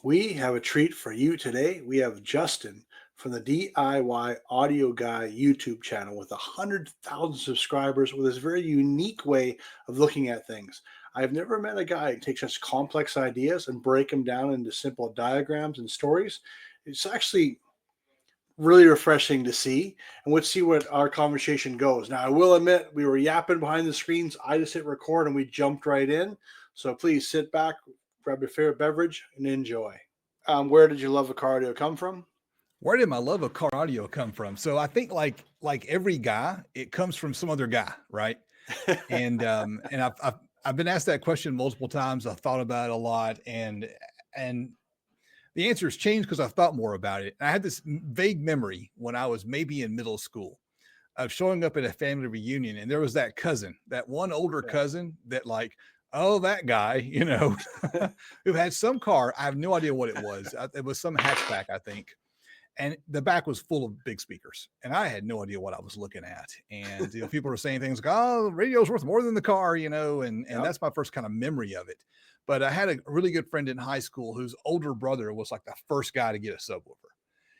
We have a treat for you today. We have Justin from the DIY Audio Guy YouTube channel with 100,000 subscribers with his very unique way of looking at things. I've never met a guy who takes such complex ideas and break them down into simple diagrams and stories. It's actually really refreshing to see. And let's see what our conversation goes. Now, I will admit we were yapping behind the screens. I just hit record and we jumped right in. So please sit back, grab your favorite beverage, and enjoy. Where did your love of cardio come from? Where did my love of car audio come from? So I think like every guy, it comes from some other guy, right? And I've been asked that question multiple times. I've thought about it a lot, and the answer has changed because I've thought more about it. And I had this vague memory when I was maybe in middle school of showing up at a family reunion, and there was that cousin, that one older Yeah. cousin that like, oh, that guy, who had some car. I have no idea what it was. It was some hatchback, I think, and the back was full of big speakers, and I had no idea what I was looking at. And people were saying things like, "Oh, the radio's worth more than the car," and Yep. that's my first kind of memory of it. But I had a really good friend in high school whose older brother was like the first guy to get a subwoofer,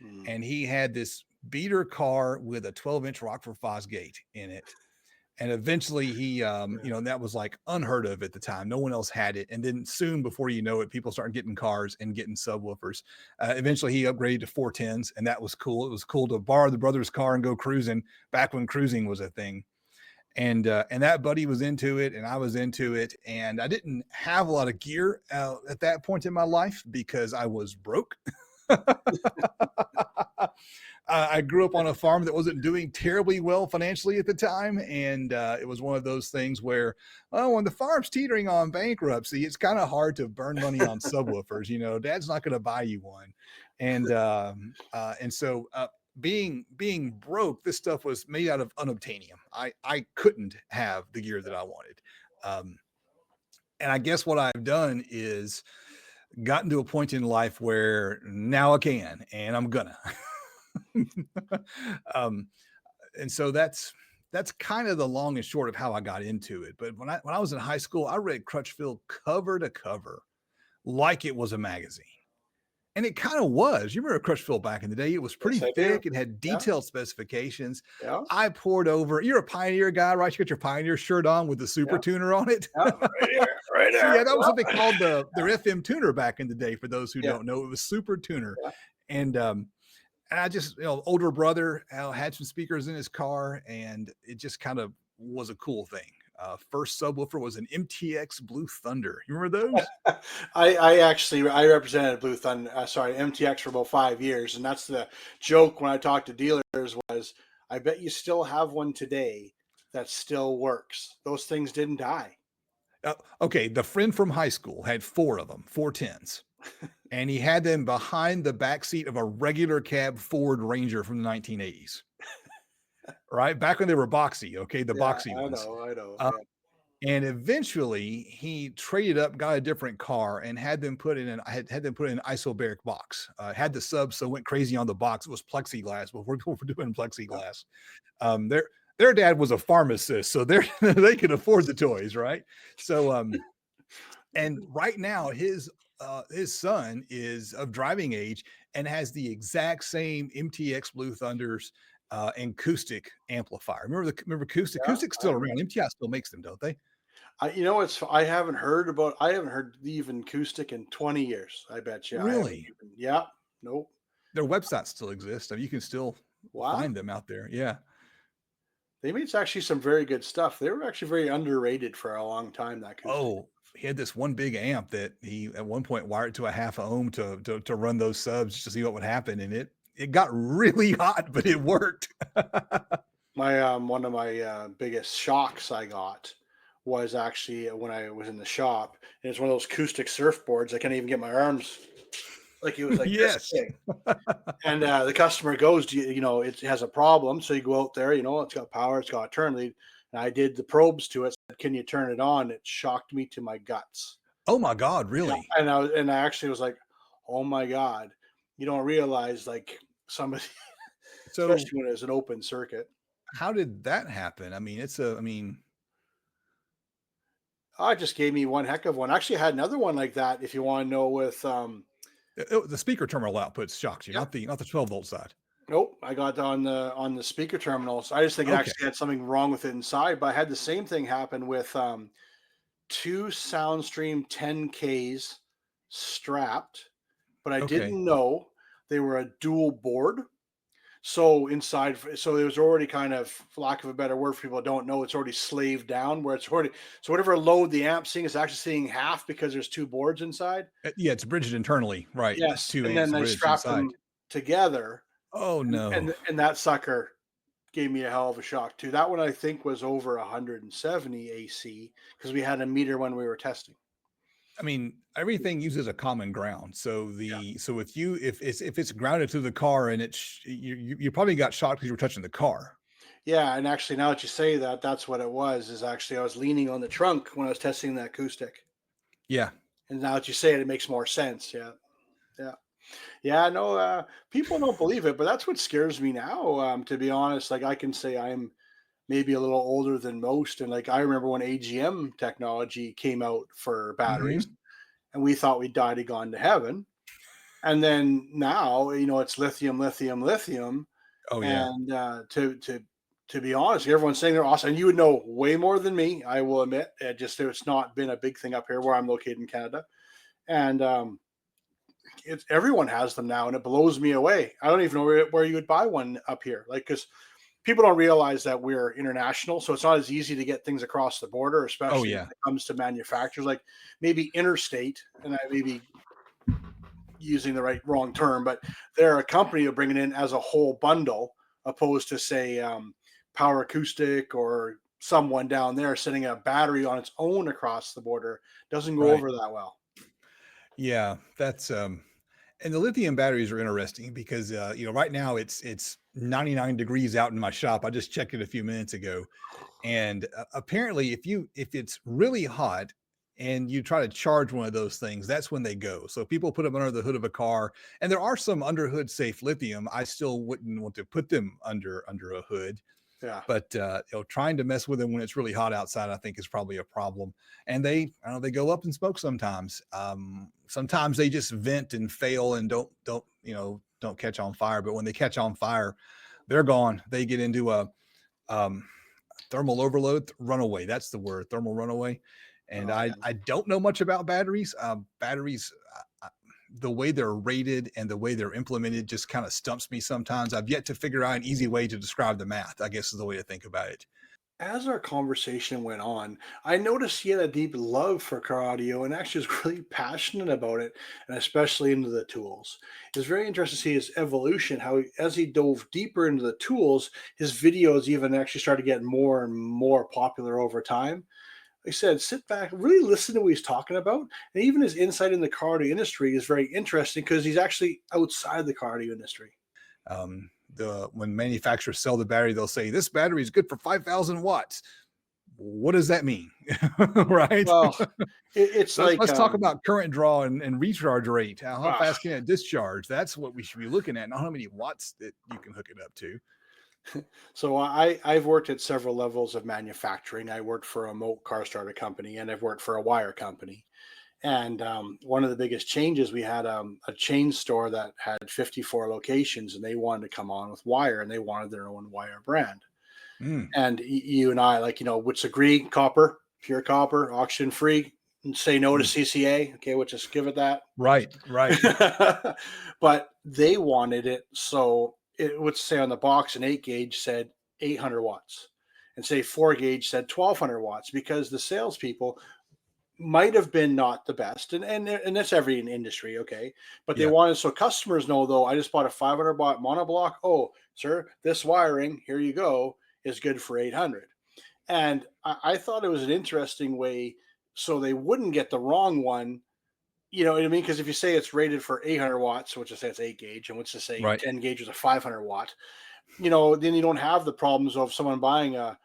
Mm. and he had this beater car with a 12-inch Rockford Fosgate in it. And eventually that was like unheard of at the time. No one else had it. And then soon before you know it, people started getting cars and getting subwoofers. Eventually he upgraded to 410s, and that was cool. It was cool to borrow the brother's car and go cruising back when cruising was a thing. And that buddy was into it, and I was into it. And I didn't have a lot of gear at that point in my life because I was broke. I grew up on a farm that wasn't doing terribly well financially at the time, and it was one of those things where, oh, when the farm's teetering on bankruptcy, it's kind of hard to burn money on subwoofers. Dad's not going to buy you one, and so being broke, this stuff was made out of unobtainium. I couldn't have the gear that I wanted, um, and I guess what I've done is gotten to a point in life where now I can, and I'm gonna. um, and so that's kind of the long and short of how I got into it. But when I was in high school, I read Crutchfield cover to cover like it was a magazine. And it kind of was. You remember Crutchfield back in the day? It was pretty Yes, I do. thick. It had Yeah. detailed specifications. Yeah. I poured over. You're a Pioneer guy, right? You got your Pioneer shirt on with the Super Yeah. Tuner on it. Yeah. Right here. Right So there. yeah, that was what they Yeah. called their FM tuner back in the day. For those who Yeah. don't know, it was Super Tuner, Yeah. and I just, older brother had some speakers in his car, and it just kind of was a cool thing. First subwoofer was an MTX Blue Thunder. You remember those? I represented Blue Thunder, sorry, MTX for about 5 years, and that's the joke when I talk to dealers was, I bet you still have one today that still works. Those things didn't die. Okay, the friend from high school had four of them, 410s, and he had them behind the back seat of a regular cab Ford Ranger from the 1980s, right? Back when they were boxy, okay, the Yeah, boxy I ones. know, I know. Uh, Yeah. And eventually he traded up, got a different car, and had them put in had them put in an isobaric box. Had the sub, so went crazy on the box. It was plexiglass before people were doing Yeah. plexiglass. Their dad was a pharmacist, so they could afford the toys, right? So and right now his son is of driving age and has the exact same MTX Blue Thunders and acoustic amplifier. Remember acoustic? Yeah, Acoustic's I still remember. around. MTI still makes them, don't they? I haven't heard the even acoustic in 20 years. I bet you. I haven't Really? even. Yeah. Nope. Their websites still exist. I mean, you can still Wow. find them out there. Yeah. They made actually some very good stuff. They were actually very underrated for a long time, that acoustic. Oh, he had this one big amp that he at one point wired to a half a ohm to run those subs to see what would happen, and it got really hot, but it worked. My one of my biggest shocks I got was actually when I was in the shop, and it's one of those acoustic surfboards. I can't even get my arms like it was like this Yes. big. And the customer goes, it has a problem. So you go out there, it's got power, it's got a turn lead. And I did the probes to it. Said, can you turn it on? It shocked me to my guts. Oh my God, Yeah. really? And I actually was like, oh my God, you don't realize like somebody, So especially when it's an open circuit. how did that happen? I mean, Oh, it just gave me one heck of one. Actually, I had another one like that. If you want to know, with The speaker terminal outputs shocked you, Yep. not the 12-volt side. Nope, I got on the speaker terminals. I just think it Okay, actually had something wrong with it inside, but I had the same thing happen with, 2 Soundstream 10Ks strapped, but I okay. didn't know they were a dual board. So inside, so it was already kind of, for lack of a better word, for people that don't know, it's already slaved down where it's already, so whatever load the amp seeing is actually seeing half because there's 2 boards inside. Yeah, it's bridged internally, right, it's Yes, 2 and amps then I bridged strapped inside. them together, Oh, and no. and that sucker gave me a hell of a shock too. That one I think was over 170 AC because we had a meter when we were testing. I mean, everything uses a common ground, so Yeah. if it's grounded to the car and it's you probably got shocked because you were touching the car. Yeah, and actually now that you say that, that's what it was, is actually I was leaning on the trunk when I was testing the acoustic. Yeah. And now that you say it, it makes more sense. Yeah. Yeah. Yeah, no, people don't believe it, but that's what scares me now. To be honest, like I can say I'm maybe a little older than most, and like I remember when AGM technology came out for batteries, Mhm. and we thought we died and gone to heaven, and then now it's lithium, lithium, lithium, Oh, yeah. and to be honest, everyone's saying they're awesome, and you would know way more than me. I will admit, just it's not been a big thing up here where I'm located in Canada, and it's everyone has them now, and it blows me away. I don't even know where you would buy one up here, like because people don't realize that we're international, so it's not as easy to get things across the border, Oh, especially when yeah. it comes to manufacturers. Like maybe interstate, and I may be using the wrong term, but they're a company to bring it in as a whole bundle, opposed to say Power Acoustic or someone down there sending a battery on its own across the border. Doesn't go Right. over that well. Yeah, that's, and the lithium batteries are interesting because, right now it's 99 degrees out in my shop. I just checked it a few minutes ago, and apparently, if it's really hot and you try to charge one of those things, that's when they go. So people put them under the hood of a car, and there are some under hood safe lithium. I still wouldn't want to put them under a hood, Yeah, but trying to mess with them when it's really hot outside, I think, is probably a problem. And I don't know, they go up in smoke sometimes. Sometimes they just vent and fail and don't catch on fire. But when they catch on fire, they're gone. They get into a um, thermal overload, runaway. That's the word, thermal runaway. And oh yeah. I don't know much about batteries. Batteries, the way they're rated and the way they're implemented just kind of stumps me sometimes. I've yet to figure out an easy way to describe the math, I guess is the way to think about it. As our conversation went on, I noticed he had a deep love for car audio and actually was really passionate about it, and especially into the tools. It's very interesting to see his evolution, how as he dove deeper into the tools, his videos even actually started getting more and more popular over time. Like I said, sit back, really listen to what he's talking about. And even his insight in the car audio industry is very interesting because he's actually outside the car audio industry. The when manufacturers sell the battery, they'll say this battery is good for 5,000 watts. What does that mean? Right? Well, it's like, Let's talk about current draw and recharge rate. How ah, fast can it discharge? That's what we should be looking at, not how many watts that you can hook it up to. so I've worked at several levels of manufacturing. I worked for a remote car starter company, and I've worked for a wire company. And one of the biggest changes, we had a chain store that had 54 locations, and they wanted to come on with wire, and they wanted their own wire brand. Mm, And you and I, like, which agree, copper, pure copper, oxygen free, and say no to mm. CCA. Okay, we'll just give it that. Right, right. But they wanted it so it would say on the box an 8 gauge said 800 watts, and say 4 gauge said 1200 watts, because the salespeople might have been not the best, and that's every industry, okay. But they Yeah, wanted, so customers know, though, I just bought a 500 watt monoblock. Oh, sir, this wiring, here you go, is good for 800. And I thought it was an interesting way, so they wouldn't get the wrong one. You know what I mean? Because if you say it's rated for 800 watts, which is say it's 8 gauge, and which is say right. 10 gauge is a 500 watt, then you don't have the problems of someone buying a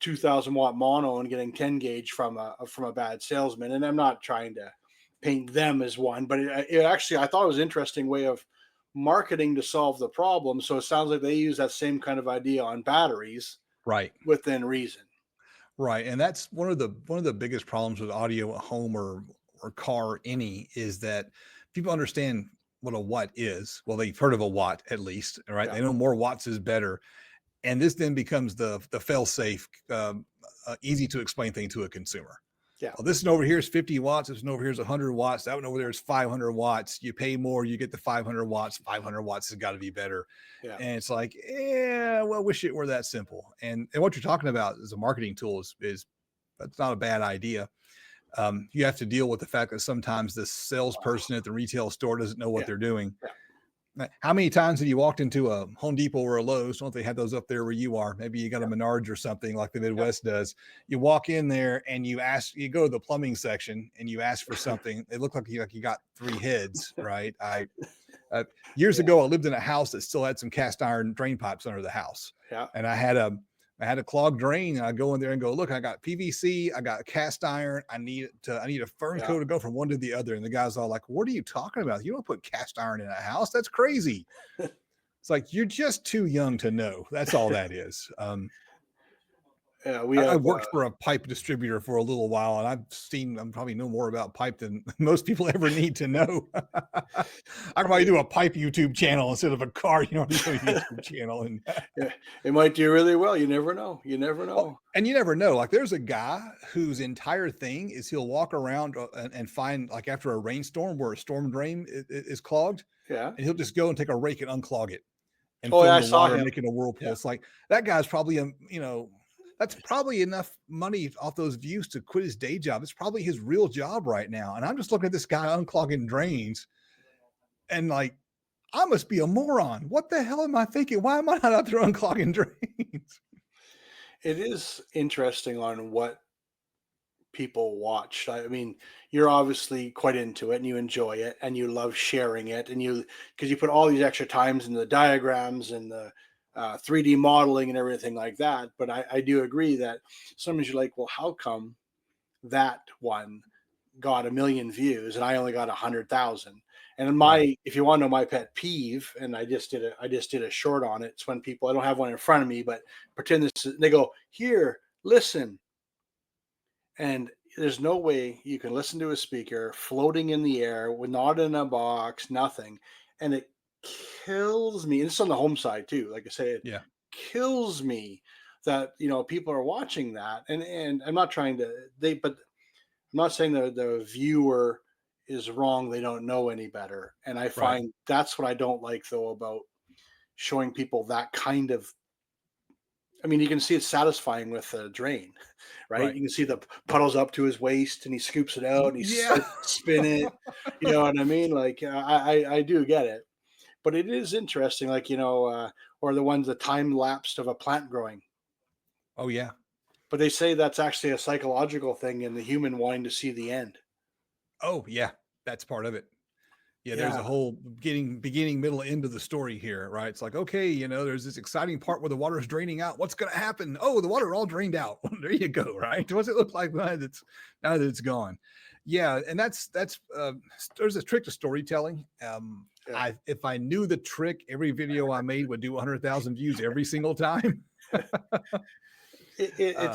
2,000 watt mono and getting 10 gauge from a bad salesman. And I'm not trying to paint them as one, but it actually, I thought it was an interesting way of marketing to solve the problem. So it sounds like they use that same kind of idea on batteries Right. within reason. Right, and that's one of the biggest problems with audio at home or car any is that people understand. what a watt is. Well, they've heard of a watt at least, right? Yeah. They know more watts is better, and this then becomes the fail safe, easy to explain thing to a consumer. Yeah. Oh, this one over here is 50 watts. This one over here is 100 watts. That one over there is 500 watts. You pay more, you get the 500 watts. 500 watts has got to be better. Yeah. And it's like, yeah, well, wish it were that simple. And what you're talking about as a marketing tool is that's not a bad idea. You have to deal with the fact that sometimes the salesperson at the retail store doesn't know what Yeah. they're doing. Yeah. How many times have you walked into a Home Depot or a Lowe's? Don't they have those up there where you are? Maybe you got a Yeah. Menards or something like the Yeah. Midwest does. You walk in there and you go to the plumbing section and you ask for something. It looked like you got three heads, right? Uh, Years Yeah. ago, I lived in a house that still had some cast iron drain pipes under the house, Yeah. and I had a clogged drain. And I go in there and go, look, I got PVC, I got cast iron. I need a firm Yeah. coat to go from one to the other. And the guy's all like, "What are you talking about? You don't put cast iron in a house. That's crazy." It's like you're just too young to know. That's all that is. Yeah. We I have, worked for a pipe distributor for a little while, and I'm probably know more about pipe than most people ever need to know. I could probably do a pipe YouTube channel instead of a car, YouTube channel. And yeah, it might do really well. You never know. You never oh, know. and you never know. Like there's a guy whose entire thing is he'll walk around and find like after a rainstorm where a storm drain is clogged, Yeah. and he'll just go and take a rake and unclog it and Oh, yeah, film I the saw water him. making a whirlpool. Yeah. It's like that guy's probably that's probably enough money off those views to quit his day job. It's probably his real job right now. And I'm just looking at this guy unclogging drains and like, I must be a moron. What the hell am I thinking? Why am I not out there unclogging drains? It is interesting on what people watch. I mean, you're obviously quite into it and you enjoy it and you love sharing it and because you put all these extra times in the diagrams and the 3D modeling and everything like that. But I do agree that sometimes you're like, well, how come that one got 1 million views and I only got 100,000? And Right. if you want to know my pet peeve, and I just did a short on it. It's when people, I don't have one in front of me, but pretend they go, here, listen, and there's no way you can listen to a speaker floating in the air with not in a box, nothing. And it kills me. And it's on the home side too. Like I say, it Yeah. kills me that people are watching that. And I'm not trying to but I'm not saying that the viewer is wrong. They don't know any better. And I Right. find that's what I don't like though about showing people that kind of, I mean, you can see it's satisfying with a drain, right? Right. You can see the puddles up to his waist, and he scoops it out, and he Yeah. starts to spin it. You know what I mean? Like I do get it, but it is interesting. Like or the ones the time lapsed of a plant growing. Oh, yeah. But they say that's actually a psychological thing in the human wanting to see the end. Oh, yeah. That's part of it. Yeah, there's a Yeah, whole beginning, middle, end of the story here, right? It's like, okay, there's this exciting part where the water is draining out. What's going to happen? Oh, the water all drained out. There you go, right? What's it look like now that it's gone? Yeah, and there's a trick to storytelling. yeah. If I knew the trick, every video I made would do 100,000 views every single time. It, it, Uh,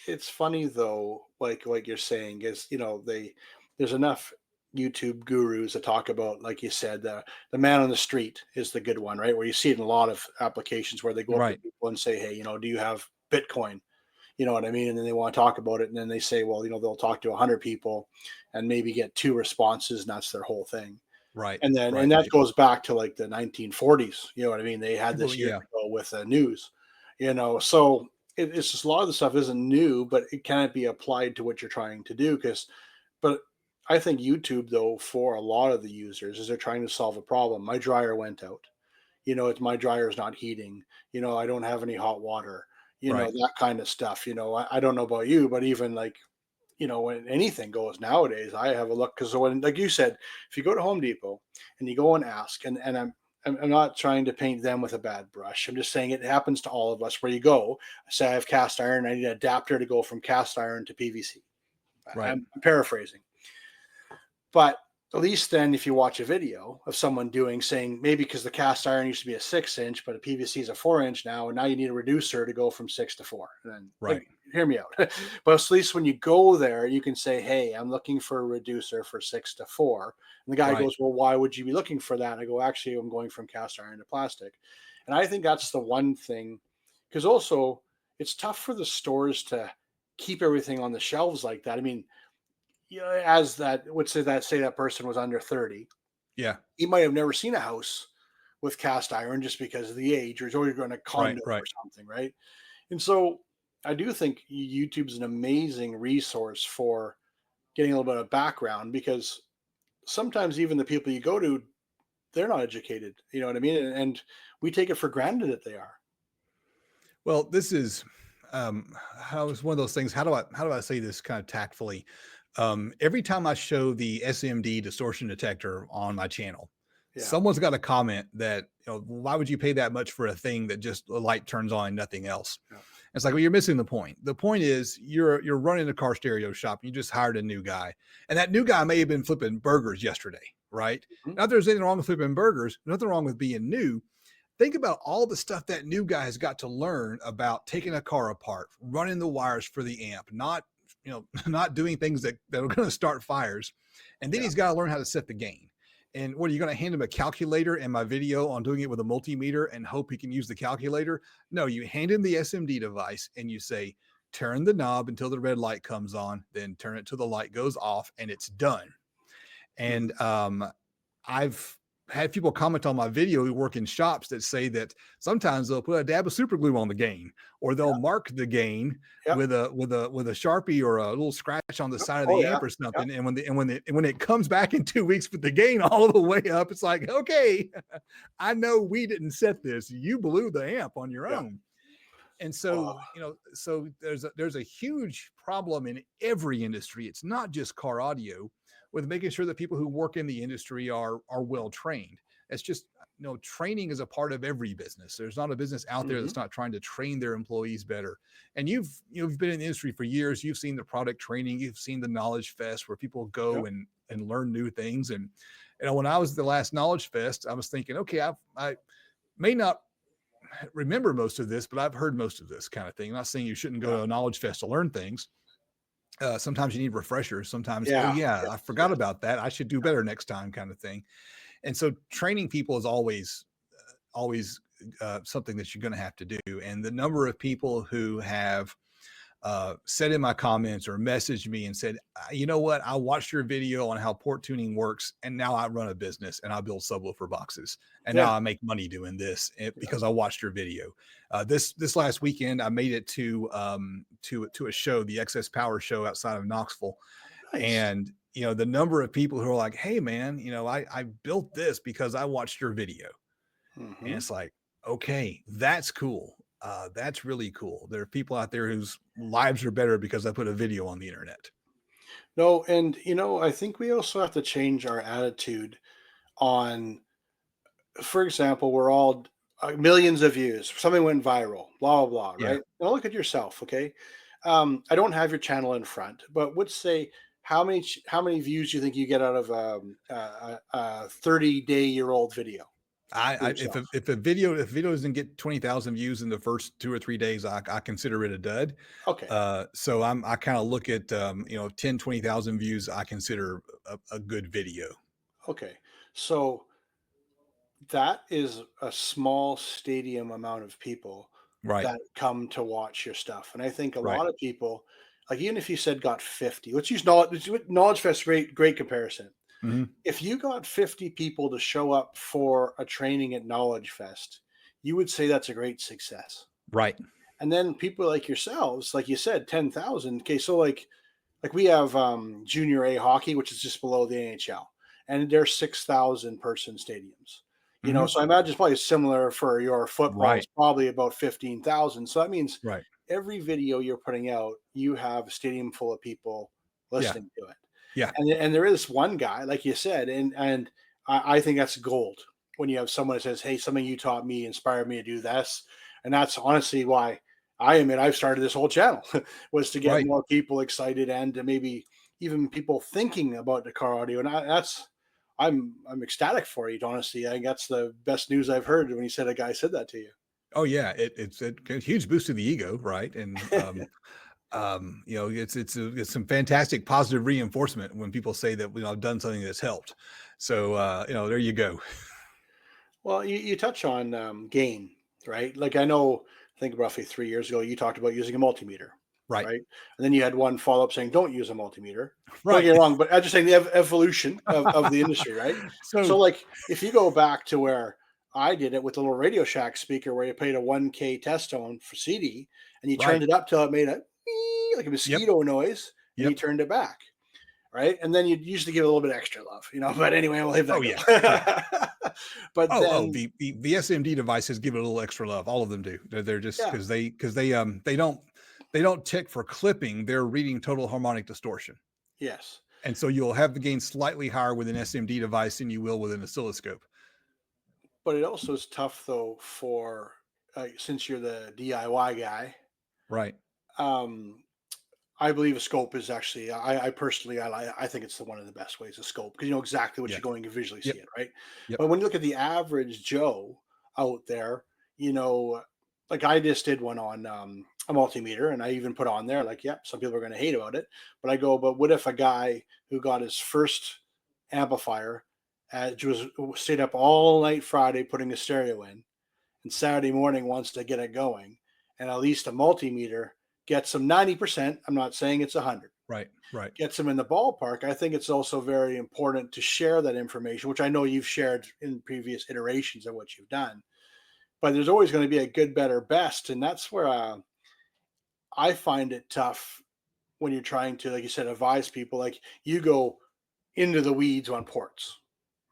it's funny though, like you're saying, is there's enough YouTube gurus that talk about, like you said, the man on the street is the good one, right? Where you see it in a lot of applications where they go up to right, people and say, hey, do you have Bitcoin? You know what I mean? And then they want to talk about it, and then they say, well, they'll talk to 100 people and maybe get two responses, and that's their whole thing. right, And right. that goes back to like the 1940s. You know what I mean? They had People, this years yeah, ago with the news. So it's just a lot of the stuff isn't new, but it can't be applied to what you're trying to do. But I think YouTube though, for a lot of the users, is they're trying to solve a problem. My dryer went out. It's my dryer's not heating. I don't have any hot water. right, That kind of stuff. I don't know about you, but even like when anything goes nowadays, I have a look because when, like you said, if you go to Home Depot and you go and ask, and I'm not trying to paint them with a bad brush. I'm just saying it happens to all of us where you go, say I have cast iron, I need an adapter to go from cast iron to PVC. right. I'm paraphrasing, but At least then, if you watch a video of someone doing, saying maybe because the cast iron used to be a 6 inch, but a PVC is a 4 inch now, and now you need a reducer to go from 6 to 4. And then, Right. like, hear me out. But at least when you go there, you can say, "Hey, I'm looking for a reducer for 6 to 4." And the guy Right. goes, "Well, why would you be looking for that?" And I go, "Actually, I'm going from cast iron to plastic." And I think that's the one thing, because also it's tough for the stores to keep everything on the shelves like that. I mean, as that would say, that person was under 30, Yeah. he might have never seen a house with cast iron just because of the age, or he's always going to Right. condo or Right. something, right? And so I do think YouTube's an amazing resource for getting a little bit of background, because sometimes even the people you go to, they're not educated. You know what I mean? And we take it for granted that they are. Well, this is how it's one of those things. How do I say this kind of tactfully? Every time I show the SMD distortion detector on my channel, Yeah. someone's got a comment that, why would you pay that much for a thing that just a light turns on and nothing else? Yeah. It's like, well, you're missing the point. The point is you're running a car stereo shop. You just hired a new guy, and that new guy may have been flipping burgers yesterday, right? Mhm. Not that there's anything wrong with flipping burgers, nothing wrong with being new. Think about all the stuff that new guy has got to learn about taking a car apart, running the wires for the amp, not not doing things that are going to start fires, and then Yeah. he's got to learn how to set the gain. And what are you going to hand him, a calculator and my video on doing it with a multimeter and hope he can use the calculator? No, you hand him the SMD device and you say, turn the knob until the red light comes on, then turn it till the light goes off, and it's done. Mhm. And I've had people comment on my video who work in shops that say that sometimes they'll put a dab of super glue on the gain, or they'll Yeah. mark the gain Yep. with a Sharpie or a little scratch on the Yep. side of Oh the yeah. amp or Yeah. something. And when it comes back in 2 weeks with the gain all the way up, it's like, okay, I know we didn't set this. You blew the amp on your Yeah. own. And Uh, so, so there's a huge problem in every industry. It's not just car audio, with making sure that people who work in the industry are well trained. It's just, training is a part of every business. There's not a business out there mhm. that's not trying to train their employees better. And you've been in the industry for years. You've seen the product training. You've seen the knowledge fest where people go Yep. and learn new things. And when I was at the last knowledge fest, I was thinking, okay, I may not remember most of this, but I've heard most of this kind of thing. I'm not saying you shouldn't go Yeah. to a knowledge fest to learn things. Sometimes you need refreshers. Sometimes, oh Yeah. yeah, Yes. I forgot Yes. about that. I should do better next time, kind of thing. And so, training people is always something that you're going to have to do. And the number of people who have said in my comments or messaged me and said, you know what, I watched your video on how port tuning works, and now I run a business and I build subwoofer boxes, and now Yeah. I make money doing this Yeah. because I watched your video. This last weekend, I made it to a show, the Excess Power show outside of Knoxville, Nice. and the number of people who are like, hey man, I built this because I watched your video. And Mhm. it's like, okay, that's cool. That's really cool. There are people out there whose lives are better because I put a video on the internet. No, and I think we also have to change our attitude on, for example, we're all millions of views. Something went viral, blah blah blah. Yeah. Right? Now look at yourself. Okay, I don't have your channel in front, but let's say how many views do you think you get out of a 30-day-year-old video for I yourself? if video doesn't get 20,000 views in the first 2 or 3 days, I consider it a dud. Okay, So I kind of look at 10, 20,000 views. I consider a good video. okay. So that is a small stadium amount of people Right. that come to watch your stuff. And I think a Right. lot of people, like even if you said got 50, let's use Knowledge Fest, great comparison. Mhm. If you got 50 people to show up for a training at Knowledge Fest, you would say that's a great success. Right. And then people like yourselves, like you said, 10,000. Okay, so like we have junior A hockey, which is just below the NHL, and they're 6,000 person stadiums. Mhm. So I imagine it's probably similar for your football. It's Right. probably about 15,000. So that means Right. every video you're putting out, you have a stadium full of people Yeah. listening to it. Yeah. And there is one guy, like you said, and I think that's gold when you have someone that says, "Hey, something you taught me inspired me to do this," and that's honestly why I've started this whole channel was to get Right. more people excited and to maybe even people thinking about the car audio. And that's I'm ecstatic for you, honestly. I think that's the best news I've heard when you said a guy said that to you. Oh yeah, it's a huge boost to the ego, right? And it's some fantastic positive reinforcement when people say that I've done something that's helped. So there you go. Well, you touch on gain, right? Like I know, I think roughly 3 years ago, you talked about using a multimeter, Right, right? And then you had one follow up saying, "Don't use a multimeter." Don't right. get me wrong, but I'm just saying the evolution of the industry, right? So, So like, if you go back to where I did it with a little Radio Shack speaker, where you played a 1K test tone for CD, and you turned right, it up till it made a like a yep, mosquito noise, and you yep. turned it back, right? And then you'd usually give it a little bit extra love, But anyway, we'll leave Oh that yeah, yeah. go. But Oh, then, the SMD devices give it a little extra love. All of them do. They're just yeah. because they don't tick for clipping. They're reading total harmonic distortion, Yes, and so you'll have the gain slightly higher with an SMD device than you will with an oscilloscope. but it also is tough though for since you're the DIY guy. Right. Um, I believe a scope is actually. I personally, I think it's the one of the best ways, a scope, because you know exactly what Yeah. you're going to visually Yep. see it, right? Yep. But when you look at the average Joe out there, you know, like I just did one on a multimeter, and I even put on there like, yeah, some people are going to hate about it, but I go, but what if a guy who got his first amplifier, was stayed up all night Friday putting a stereo in, and Saturday morning wants to get it going, and at least a multimeter gets them 90%. I'm not saying it's 100, Right. Right. gets them in the ballpark. I think it's also very important to share that information, which I know you've shared in previous iterations of what you've done. But there's always going to be a good, better, best. And that's where I find it tough when you're trying to, like you said, advise people. Like you go into the weeds on ports,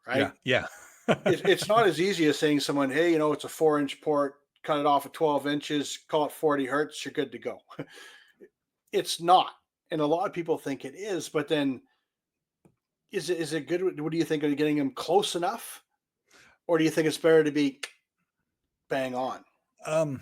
Yeah. right? Yeah. It's not as easy as saying someone, hey, it's a 4 inch port, cut it off at 12 inches, call it 40 hertz, you're good to go. It's not. And a lot of people think it is, but then is it good? What do you think? Are you getting them close enough? Or do you think it's better to be bang on? um.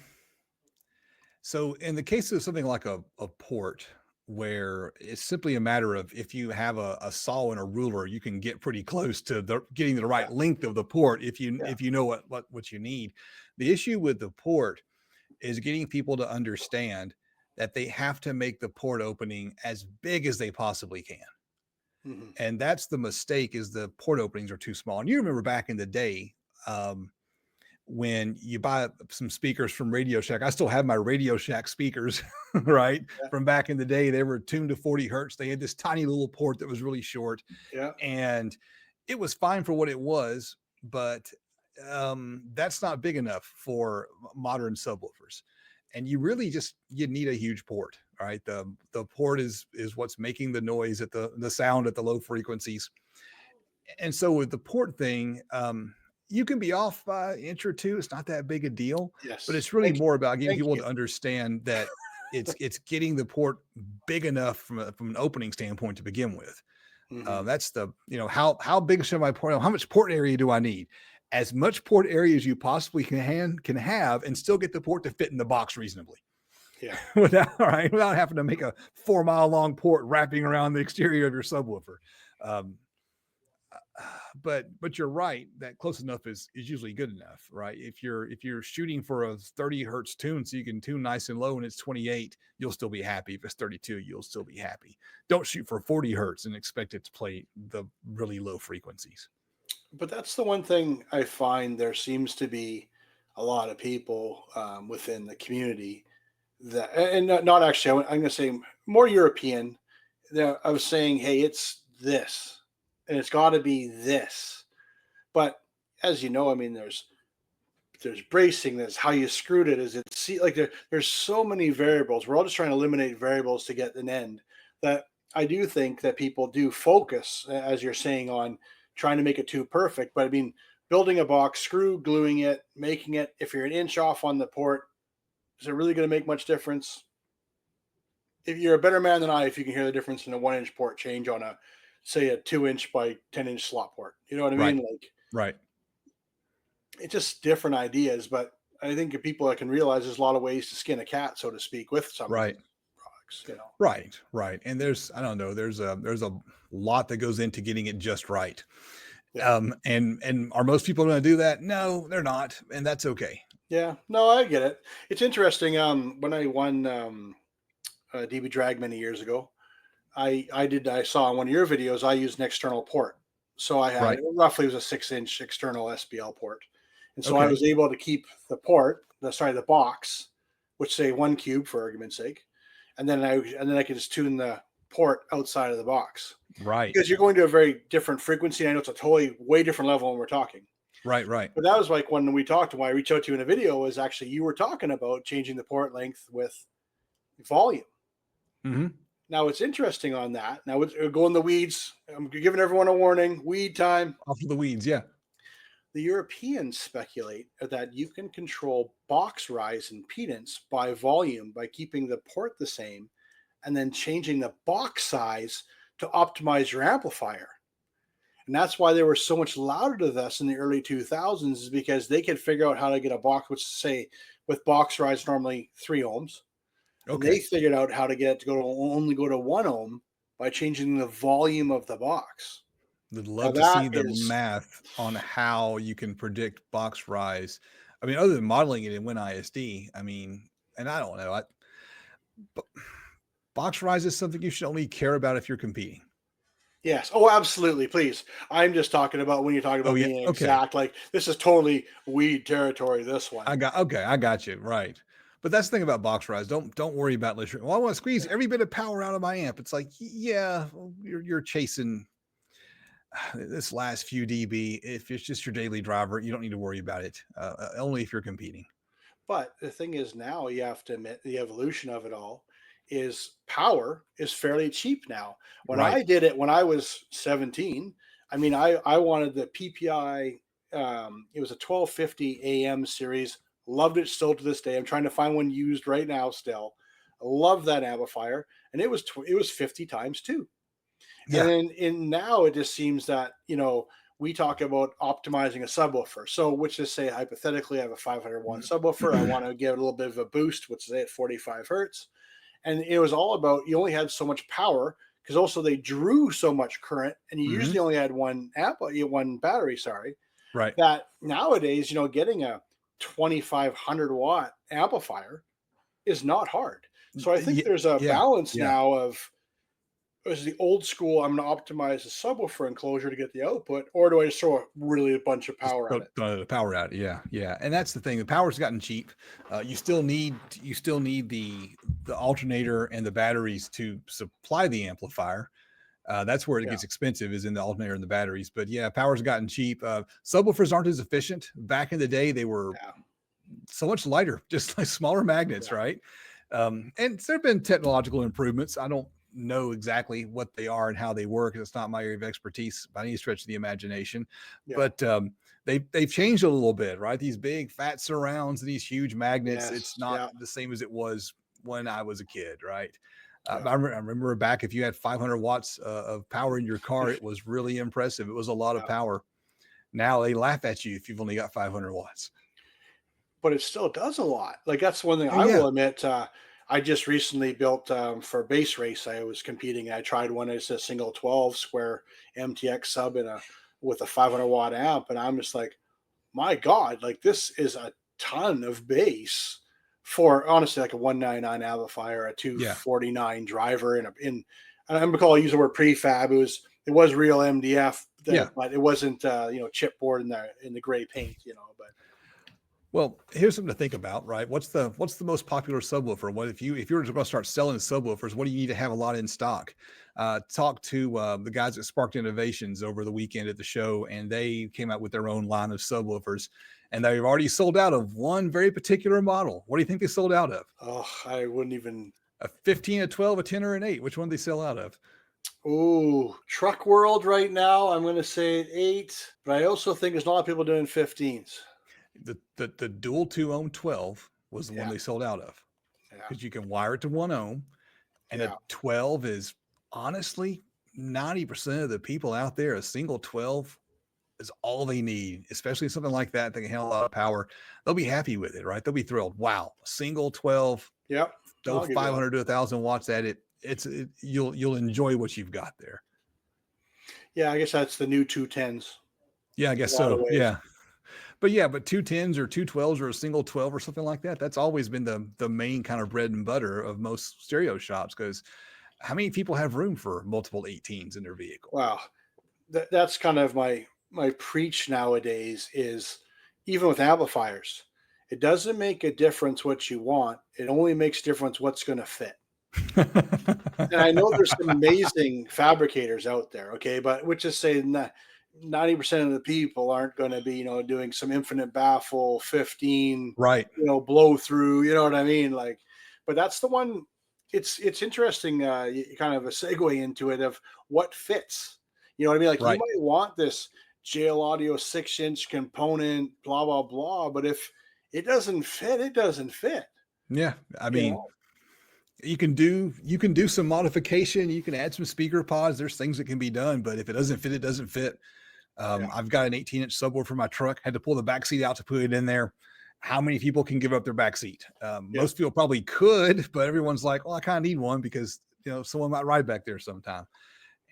So in the case of something like a port, where it's simply a matter of if you have a saw and a ruler, you can get pretty close to getting the Yeah, right length of the port if you yeah. if you know what you need. The issue with the port is getting people to understand that they have to make the port opening as big as they possibly can. Mhm. And that's the mistake, is the port openings are too small. And you remember back in the day, when you buy some speakers from Radio Shack. I still have my Radio Shack speakers, right? Yeah, From back in the day, they were tuned to 40 hertz. They had this tiny little port that was really short, yeah. and it was fine for what it was, but that's not big enough for modern subwoofers. And you really just you need a huge port. All right. The port is what's making the noise at the sound at the low frequencies. And so with the port thing, you can be off by an inch or two. It's not that big a deal, but Yes. it's really Thank you. more about getting Thank people you. to understand that it's getting the port big enough from an opening standpoint to begin with. Hmm. That's the how big should my port? How much port area do I need? As much port area as you possibly can have, and still get the port to fit in the box reasonably, Yeah. without having to make a 4 mile long port wrapping around the exterior of your subwoofer. Um, but you're right that close enough is usually good enough, right? If you're shooting for a 30 hertz tune so you can tune nice and low and it's 28, you'll still be happy. If it's 32, you'll still be happy. Don't shoot for 40 hertz and expect it to play the really low frequencies. But that's the one thing I find there seems to be a lot of people within the community that, and not actually, I'm going to say more European, that I was saying, hey, it's this, and it's got to be this. But as you know, I mean, there's bracing, there's how you screwed it, is it see like there's so many variables. We're all just trying to eliminate variables to get an end. That I do think that people do focus, as you're saying, on trying to make it too perfect. But I mean, building a box, screw gluing it, making it, if you're an inch off on the port, is it really going to make much difference? If you're a better man than I, if you can hear the difference in a 1 inch port change on a, say, a 2 inch by 10 inch slot port, you know what I Right. mean? Like, Right. it's just different ideas. But I think if people that can realize there's a lot of ways to skin a cat, so to speak, with some of these Right. products. Right. And there's I don't know, there's a lot that goes into getting it just right. Yeah. And are most people going to do that? No, they're not, and that's okay. Yeah. No, I get it. It's interesting. When I won DB Drag many years ago, I saw in one of your videos I used an external port. So I had Right. it roughly was a 6-inch external SBL port. And so I Okay. was able to keep the port, the box, which say 1 cube for argument's sake, and then I could just tune the port outside of the box. Right. Because you're going to a very different frequency. I know it's a totally way different level when we're talking. Right. Right. But that was like when we talked, why I reached out to you in a video was actually you were talking about changing the port length with volume. Hmm. Now it's interesting on that. Now we'll go in the weeds. I'm giving everyone a warning. Weed time. Off of the weeds. Yeah. The Europeans speculate that you can control box rise impedance by volume by keeping the port the same and then changing the box size to optimize your amplifier. And that's why they were so much louder to us in the early 2000s, is because they could figure out how to get a box, which say with box rise normally 3 ohms, and they Okay. figured out how to get it to only go to 1 ohm by changing the volume of the box. Would Now love to that see the is math on how you can predict box rise. I mean, other than modeling it in WinISD, I mean, and I don't know. But box rise is something you should only care about if you're competing. yes. Oh, absolutely. Please. I'm just talking about when you're talking Oh about yeah. being Okay. exact. Like this is totally weed territory. This one. I got you. Right. But that's the thing about box rise. Don't worry about listening. Well, I want to squeeze every bit of power out of my amp. It's like, yeah, well, you're chasing this last few dB. If it's just your daily driver, you don't need to worry about it. Only if you're competing. But the thing is, now you have to admit the evolution of it all is power is fairly cheap now. When Right. I did it when I was 17, I mean, I wanted the PPI. It was a 1250 AM series. Loved it still to this day. I'm trying to find one used right now. Still, I love that amplifier, and it was 50 times two. And Yeah. then in now it just seems that, we talk about optimizing a subwoofer. So which is say hypothetically I have a 500-watt subwoofer. I want to give it a little bit of a boost, which is at 45 hertz. And it was all about you only had so much power because also they drew so much current and you Hmm. usually only had one battery, sorry. Right. That nowadays, getting a 2500-watt amplifier is not hard. So I think Yeah. there's a Yeah. balance Yeah. now of is the old school, I'm going to optimize the subwoofer enclosure to get the output, or do I just throw a bunch of Just power at it? the power out. Yeah, yeah, and that's the thing. The power's gotten cheap. You still need the alternator and the batteries to supply the amplifier. That's where it Yeah, gets expensive, is in the alternator and the batteries. But yeah, power's gotten cheap. Subwoofers aren't as efficient. Back in the day, they were yeah, so much lighter, just like smaller magnets, yeah, right? And there have been technological improvements. I don't know exactly what they are and how they work. It's not my area of expertise by any stretch of the imagination, yeah. but they've changed a little bit, right? These big fat surrounds, these huge magnets. It's Yes, not yeah, the same as it was when I was a kid, right? yeah, I remember back if you had 500 watts of power in your car, it was really impressive. It was a lot of yeah. power. Now they laugh at you if you've only got 500 watts. But it still does a lot. Like that's one thing Oh I yeah, will admit. I just recently built for base race. I was competing. I tried one. It's a single 12 square MTX sub with a 500-watt amp, and I'm just like, my God, like this is a ton of bass for honestly like a 199 amplifier, a yeah. 249 driver, and I'm gonna use the word prefab. It was real MDF, Yeah. but it wasn't chipboard in the gray paint, But Well, here's something to think about, right? What's the most popular subwoofer? What if you were going to start selling subwoofers? What do you need to have a lot in stock? Talk to the guys at Sparked Innovations over the weekend at the show, and they came out with their own line of subwoofers, and they've already sold out of one very particular model. What do you think they sold out of? oh, I wouldn't even. A 15, a 12, a 10, or an 8? Which one did they sell out of? Oh, truck world right now. I'm going to say 8, but I also think there's a lot of people doing 15s. The dual 2 ohm 12 was the one Yeah, they sold out of, yeah, because you can wire it to 1 ohm. And a yeah, 12 is honestly 90% of the people out there, a single 12 is all they need, especially something like that. They can handle a lot of power. They'll be happy with it, right? They'll be thrilled. Wow, a single 12, yep. throw I'll give you that. 500 to 1,000 watts at it. You'll enjoy what you've got there. Yeah, I guess that's the new 210s. Yeah, I in guess a lot of so. ways. Yeah. But yeah, but 2 10s or 2 12s or a single 12 or something like that, that's always been the main kind of bread and butter of most stereo shops. Because how many people have room for multiple 18s in their vehicle? Wow. That's kind of my preach nowadays is even with amplifiers, it doesn't make a difference what you want. It only makes difference what's going to fit. And I know there's some amazing fabricators out there, okay, but which is saying that 90% of the people aren't going to be, doing some infinite baffle 15, Right. blow through, you know what I mean? Like, but that's the one. It's interesting, kind of a segue into it of what fits. You know what I mean? Like you Right. might want this jail audio 6-inch component, blah blah blah, but if it doesn't fit, it doesn't fit. Yeah. I You mean, know? you can do some modification, you can add some speaker pods, there's things that can be done, but if it doesn't fit, it doesn't fit. Yeah, I've got an 18-inch subwoofer for my truck, had to pull the back seat out to put it in there. How many people can give up their back seat? yeah. Most people probably could, but everyone's like, well, I kind of need one because someone might ride back there sometime.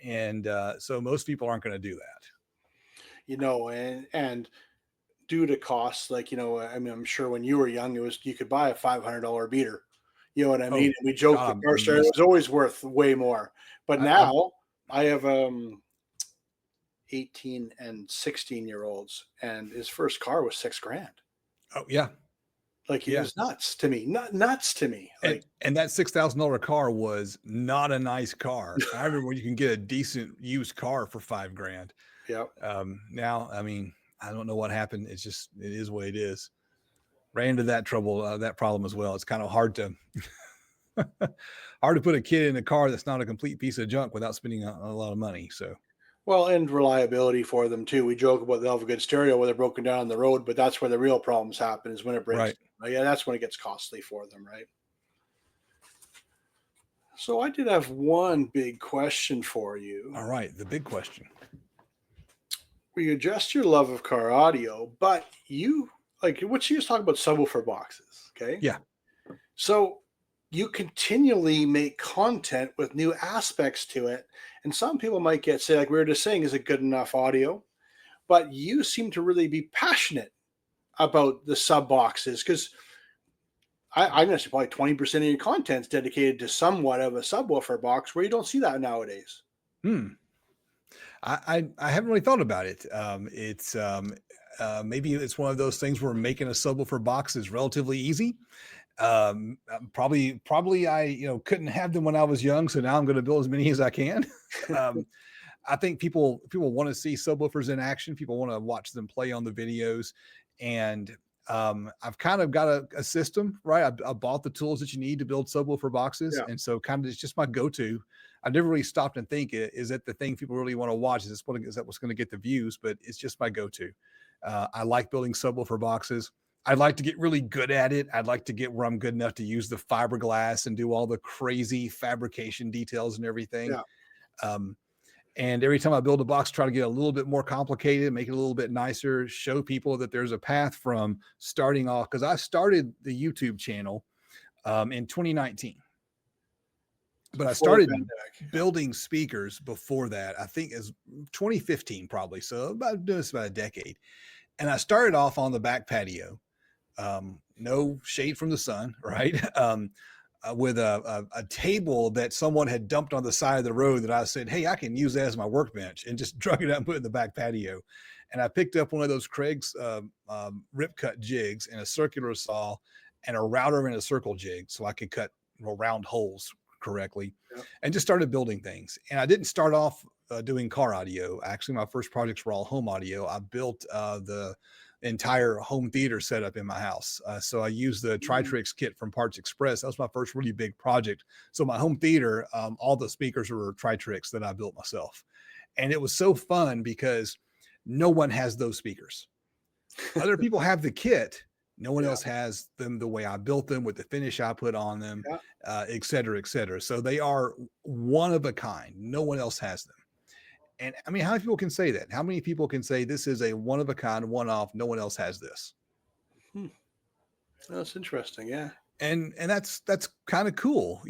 And so most people aren't going to do that. And due to costs, like I mean, I'm sure when you were young, it was you could buy a $500 beater. You know what I mean? Oh And we joked the God, car I stereo missed. was always worth way more. But I now I have 18 and 16-year olds, and his first car was 6 grand. oh yeah, Like it yeah. was nuts to me, not nuts to me. Like, And that $6,000 car was not a nice car. I remember when you can get a decent used car for 5 grand. yeah, Now, I mean, I don't know what happened. It is what it is. Ran into that trouble, that problem as well. It's kind of hard to hard to put a kid in a car that's not a complete piece of junk without spending a lot of money. So well, and reliability for them too. We joke about they'll have a good stereo where they're broken down on the road, but that's where the real problems happen is when it breaks right. down. Yeah, that's when it gets costly for them, right? So I did have one big question for you. All right. The big question. We adjust your love of car audio, but you like what you just talking about subwoofer boxes, okay? Yeah. So you continually make content with new aspects to it, and some people might get say like we were just saying, is it good enough audio? But you seem to really be passionate about the sub boxes because I'm going to say probably 20% of your content's dedicated to somewhat of a subwoofer box where you don't see that nowadays. Hmm. I haven't really thought about it. Maybe it's one of those things where making a subwoofer box is relatively easy. Probably I couldn't have them when I was young, so now I'm going to build as many as I can. um, I think people want to see subwoofers in action. People want to watch them play on the videos, and I've kind of got a system, right? I bought the tools that you need to build subwoofer boxes, Yeah. and so kind of it's just my go-to. I've never really stopped and think, is that the thing people really want to watch? Is that what's going to get the views? But it's just my go-to. I like building subwoofer boxes. I'd like to get really good at it. I'd like to get where I'm good enough to use the fiberglass and do all the crazy fabrication details and everything. Yeah. Um, and every time I build a box, try to get a little bit more complicated, make it a little bit nicer, show people that there's a path from starting off. Because I started the YouTube channel in 2019, but I Before the started pandemic. Yeah. building speakers before that. I think is 2015 probably. So about doing this about a decade. And I started off on the back patio, no shade from the sun, right? With a table that someone had dumped on the side of the road that I said, hey, I can use that as my workbench, and just drug it out and put it in the back patio. And I picked up one of those Craig's rip cut jigs and a circular saw and a router and a circle jig so I could cut round holes correctly, Yeah. and just started building things. And I didn't start off doing car audio. Actually, my first projects were all home audio. I built the entire home theater setup in my house. So I used the Mhm. Tritrix kit from Parts Express. That was my first really big project. So my home theater, all the speakers were Tritrix that I built myself. And it was so fun because no one has those speakers. Other people have the kit. No one Yeah. else has them the way I built them with the finish I put on them, Yeah. et cetera, et cetera. So they are one of a kind. No one else has them. And I mean, how many people can say that? How many people can say this is a one of a kind, one off? No one else has this. Hmm. That's interesting. Yeah. And that's kind of cool.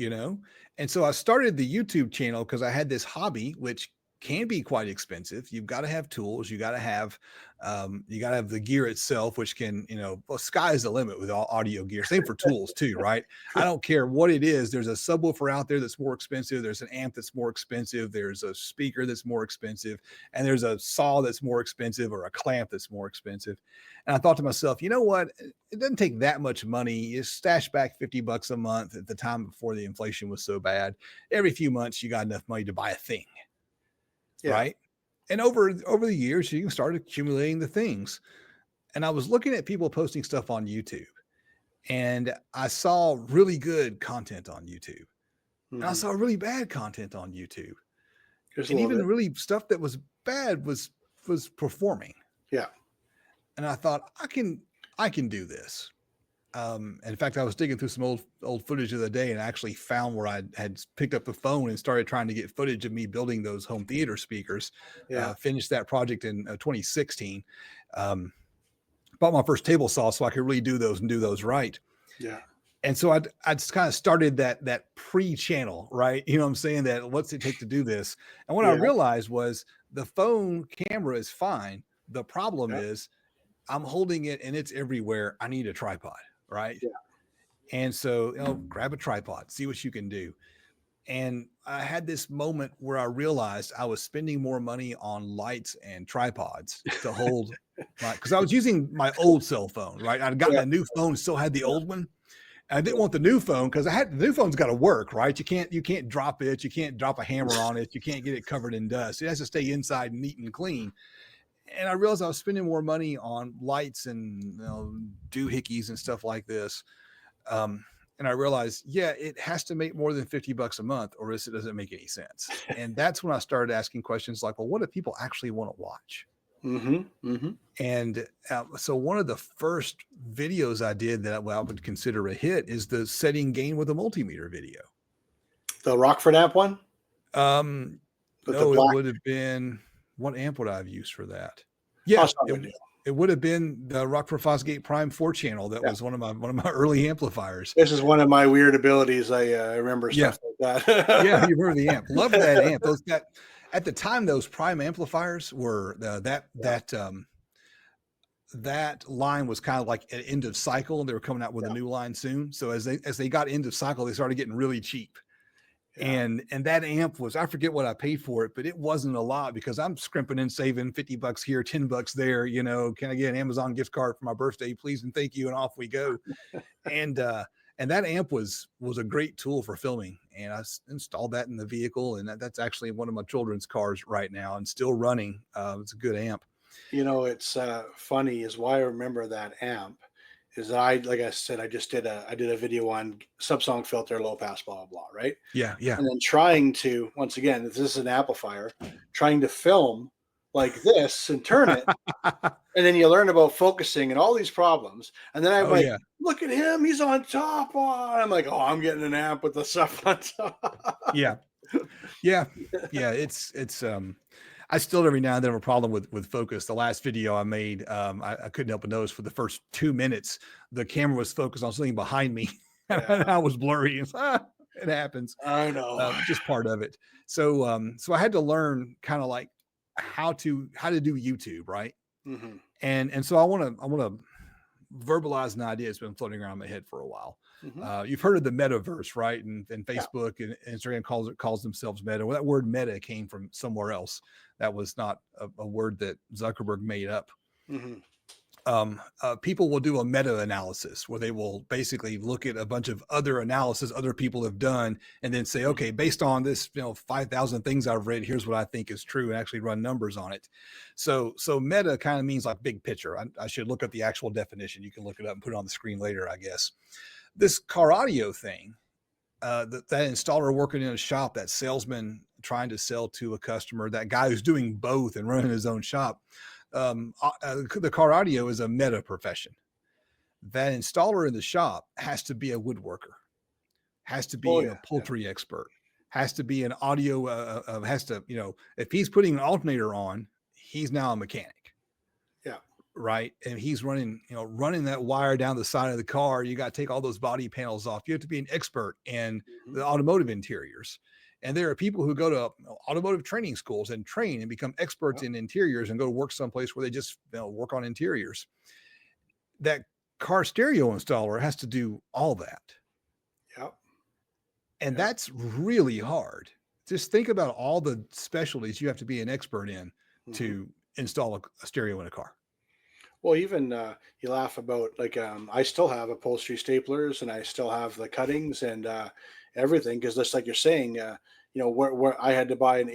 And so I started the YouTube channel because I had this hobby, which can be quite expensive. You've got to have tools. You got to have the gear itself, which can, well, sky is the limit with all audio gear. Same for tools too, right? I don't care what it is. There's a subwoofer out there that's more expensive. There's an amp that's more expensive. There's a speaker that's more expensive, and there's a saw that's more expensive, or a clamp that's more expensive. And I thought to myself, you know what? It doesn't take that much money. You stash back $50 a month at the time before the inflation was so bad. Every few months, you got enough money to buy a thing, Yeah. right? And over the years, you can start accumulating the things. And I was looking at people posting stuff on YouTube, and I saw really good content on YouTube, and I Hmm. saw really bad content on YouTube, Just a and little even bit. really stuff that was bad was performing. Yeah. And I thought, I can do this. In fact, I was digging through some old footage the other day and actually found where I had picked up the phone and started trying to get footage of me building those home theater speakers. Yeah. Finished that project in 2016. Um, Bought my first table saw so I could really do those and do those right. Yeah. And so I'd kind of started that pre-channel, right? You know what I'm saying? That what's it take to do this? And what I Yeah. realized was the phone camera is fine. The problem Yeah. is I'm holding it and it's everywhere. I need a tripod, right? And so, grab a tripod, see what you can do. And I had this moment where I realized I was spending more money on lights and tripods to hold my, because I was using my old cell phone, right? I'd gotten Yeah. a new phone, still had the Yeah. old one. And I didn't Yeah. want the new phone because the new phone's got to work, right? You can't drop it, you can't drop a hammer on it, you can't get it covered in dust. It has to stay inside neat and clean. And I realized I was spending more money on lights and doohickeys and stuff like this. Um, and I realized, yeah, it has to make more than $50 a month, or else it doesn't make any sense. And that's when I started asking questions like, well, what do people actually want to watch? Hmm. Hmm. And so one of the first videos I did that I would consider a hit is the setting gain with a multimeter video. The Rockford amp one Um, with the no, it black. would have been, what amp would I have used for that? Oh, Yeah, it's not a big deal. it would have been the Rockford Fosgate Prime 4 channel. That Yeah. was one of my early amplifiers. This is one of my weird abilities. I remember Yeah. stuff like Yeah, that. you remember the amp. Love that amp. Those that At the time, those Prime amplifiers were Yeah. that line was kind of like at end of cycle. They were coming out with a Yeah. new line soon. So as they got end of cycle, they started getting really cheap. Yeah. And that amp was, I forget what I paid for it, but it wasn't a lot because I'm scrimping and saving $50 here, $10 there. Can I get an Amazon gift card for my birthday, please and thank you, and off we go. And that amp was a great tool for filming, and installed that in the vehicle, and that's actually one of my children's cars right now and still running. It's a good amp. It's funny is why I remember that amp is that like I said, I did a video on subsonic filter, low pass, blah, blah, blah, right? Yeah, yeah. And then trying to, once again, this is an amplifier, trying to film like this and turn it. And then you learn about focusing and all these problems. And then I'm Oh like, yeah. look at him, he's on top. Oh, I'm like, oh, I'm getting an amp with the stuff on top. Yeah. Yeah. Yeah. It's I still every now and then have a problem with focus. The last video I made, I couldn't help but notice for the first 2 minutes, the camera was focused on something behind me and Yeah, I was blurry. It happens. I know. Just part of it. So I had to learn kind of like how to do YouTube, right? Hmm. And so I want to verbalize an idea that's been floating around my head for a while. Hmm. You've heard of the metaverse, right? And Yeah. Facebook and Instagram calls themselves meta. Well, that word meta came from somewhere else. That was not a word that Zuckerberg made up. Hmm. People will do a meta analysis where they will basically look at a bunch of other analysis other people have done and then say, okay, based on this, 5,000 things I've read, here's what I think is true, and actually run numbers on it. So meta kind of means like big picture. I should look up the actual definition. You can look it up and put it on the screen later, I guess. This car audio thing, that installer working in a shop, that salesman trying to sell to a customer, that guy who's doing both and running his own shop, the car audio is a meta profession. That installer in the shop has to be a woodworker, has to Oh be yeah, a yeah, poultry expert, has to be an audio, has to, if he's putting an alternator on, he's now a mechanic, yeah. right? And he's running that wire down the side of the car. You got to take all those body panels off. You have to be an expert in Hmm. the automotive interiors. And there are people who go to automotive training schools and train and become experts Yep. in interiors and go to work someplace where they just work on interiors. That car stereo installer has to do all that. Yep. And Yep. that's really hard. Just think about all the specialties you have to be an expert in Hmm. to install a stereo in a car. Well, even you laugh about like I still have upholstery staplers and I still have the cuttings and everything because just like you're saying, where I had to buy an uh,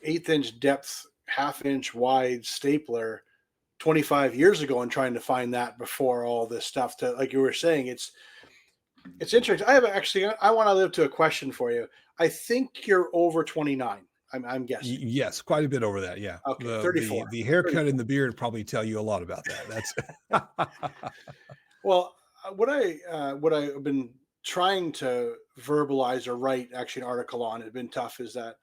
eighth inch depth, half inch wide stapler 25 years ago and trying to find that before all this stuff to like you were saying it's interesting. I have actually I want to live to a question for you. I think you're over 29. I'm guessing. Yes, quite a bit over that. Yeah, Okay, the 34. the the haircut 34. and the beard probably tell you a lot about that. That's Well, what I've been trying to verbalize or write actually an article on, it's been tough, is that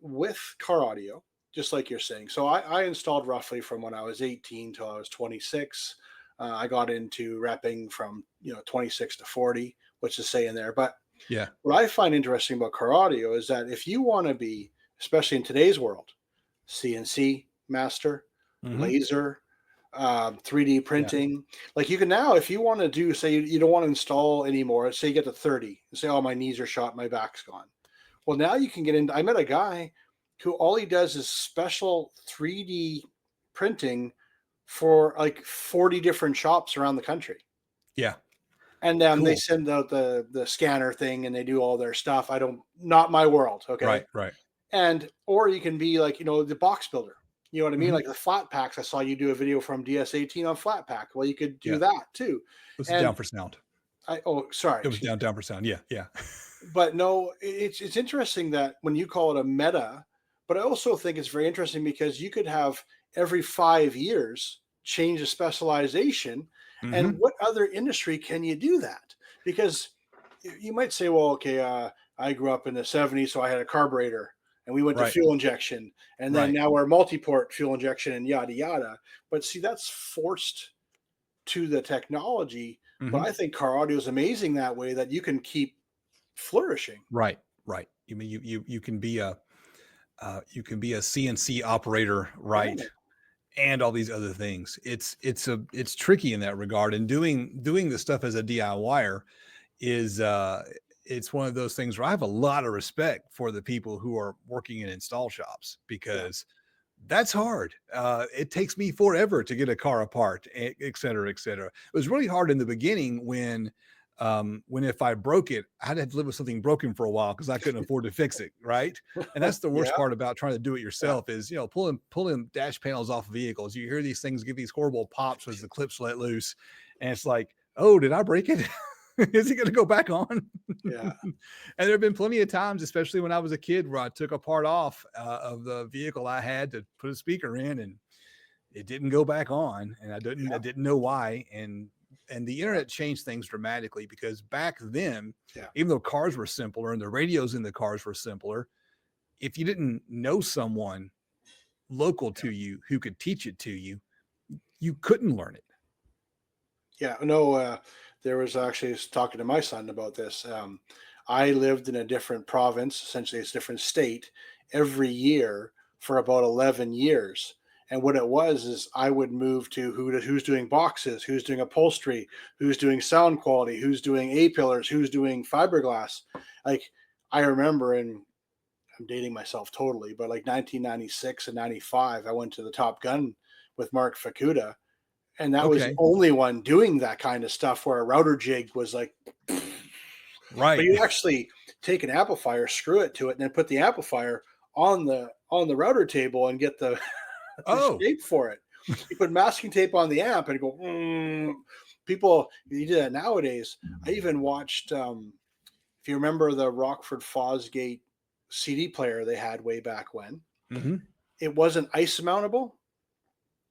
with car audio, just like you're saying. So I installed roughly from when I was 18 till I was 26. I got into repping from 26 to 40, which is saying there. But yeah, what I find interesting about car audio is that if you want to be, especially in today's world, CNC master, hmm laser, 3D yeah, printing. Like you can now, if you want to do, say you don't want to install anymore, say you get to 30 and say, oh, my knees are shot, my back's gone. Well, now you can get into, I met a guy who all he does is special 3D printing for like 40 different shops around the country. yeah, And they cool. send out the scanner thing and they do all their stuff. I don't, not my world. Okay. Right, right. And or you can be like, the box builder. You know what I mean? hmm Like the flat packs. I saw you do a video from DS18 on flat pack. Well, you could do Yeah, that too. this is down And for sound. sorry, It was excuse me. down for sound. Yeah, yeah, But no, it's interesting that when you call it a meta, but I also think it's very interesting because you could have every 5 years change a specialization. And hmm what other industry can you do that? Because you might say, well, okay, I grew up in the 70s, so I had a carburetor and we went to right, fuel injection. And then right. now we're multi-port fuel injection and yada, yada. But see, that's forced to the technology. But hmm I think car audio is amazing that way that you can keep flourishing. Right, right. You mean you can be you can be a CNC operator, right? Yeah. And all these other things. It's tricky in that regard. And doing the stuff as a DIYer is it's one of those things where I have a lot of respect for the people who are working in install shops Yeah. because that's hard. It takes me forever to get a car apart, et cetera, et cetera. It was really hard in the beginning when if I broke it, I had to live with something broken for a while because I couldn't afford to fix it, right? And that's the worst Yeah. part about trying to do it Yeah. yourself is pulling dash panels off vehicles. You hear these things give these horrible pops as the clips let loose, and it's like, oh, did I break it? Is it going to go back on? Yeah. And there have been plenty of times, especially when I was a kid, where I took a part off of the vehicle I had to put a speaker in, and it didn't go back on, and I Yeah. didn't know why. And the Yeah. internet changed things dramatically because back then, Yeah. even though cars were simpler and the radios in the cars were simpler, if you didn't know someone local Yeah. to you who could teach it to you, you couldn't learn it. Yeah, no, there was actually I was talking to my son about this. I lived in a different province, essentially it's a different state, every year for about 11 years. And what it was is I would move to who's doing boxes, who's doing upholstery, who's doing sound quality, who's doing A pillars, who's doing fiberglass. Like I remember, and I'm dating myself totally, but like 1996 and 95, I went to the Top Gun with Mark Fukuda, and that was the Okay. only one doing that kind of stuff where a router jig was like, but Right. you actually take an amplifier, screw it to it, and then put the amplifier on the router table and get the the Oh, shape for it. You put masking tape on the amp and go. People, you do that nowadays. I even watched. If you remember the Rockford Fosgate CD player they had way back when, mhm. it wasn't ice mountable,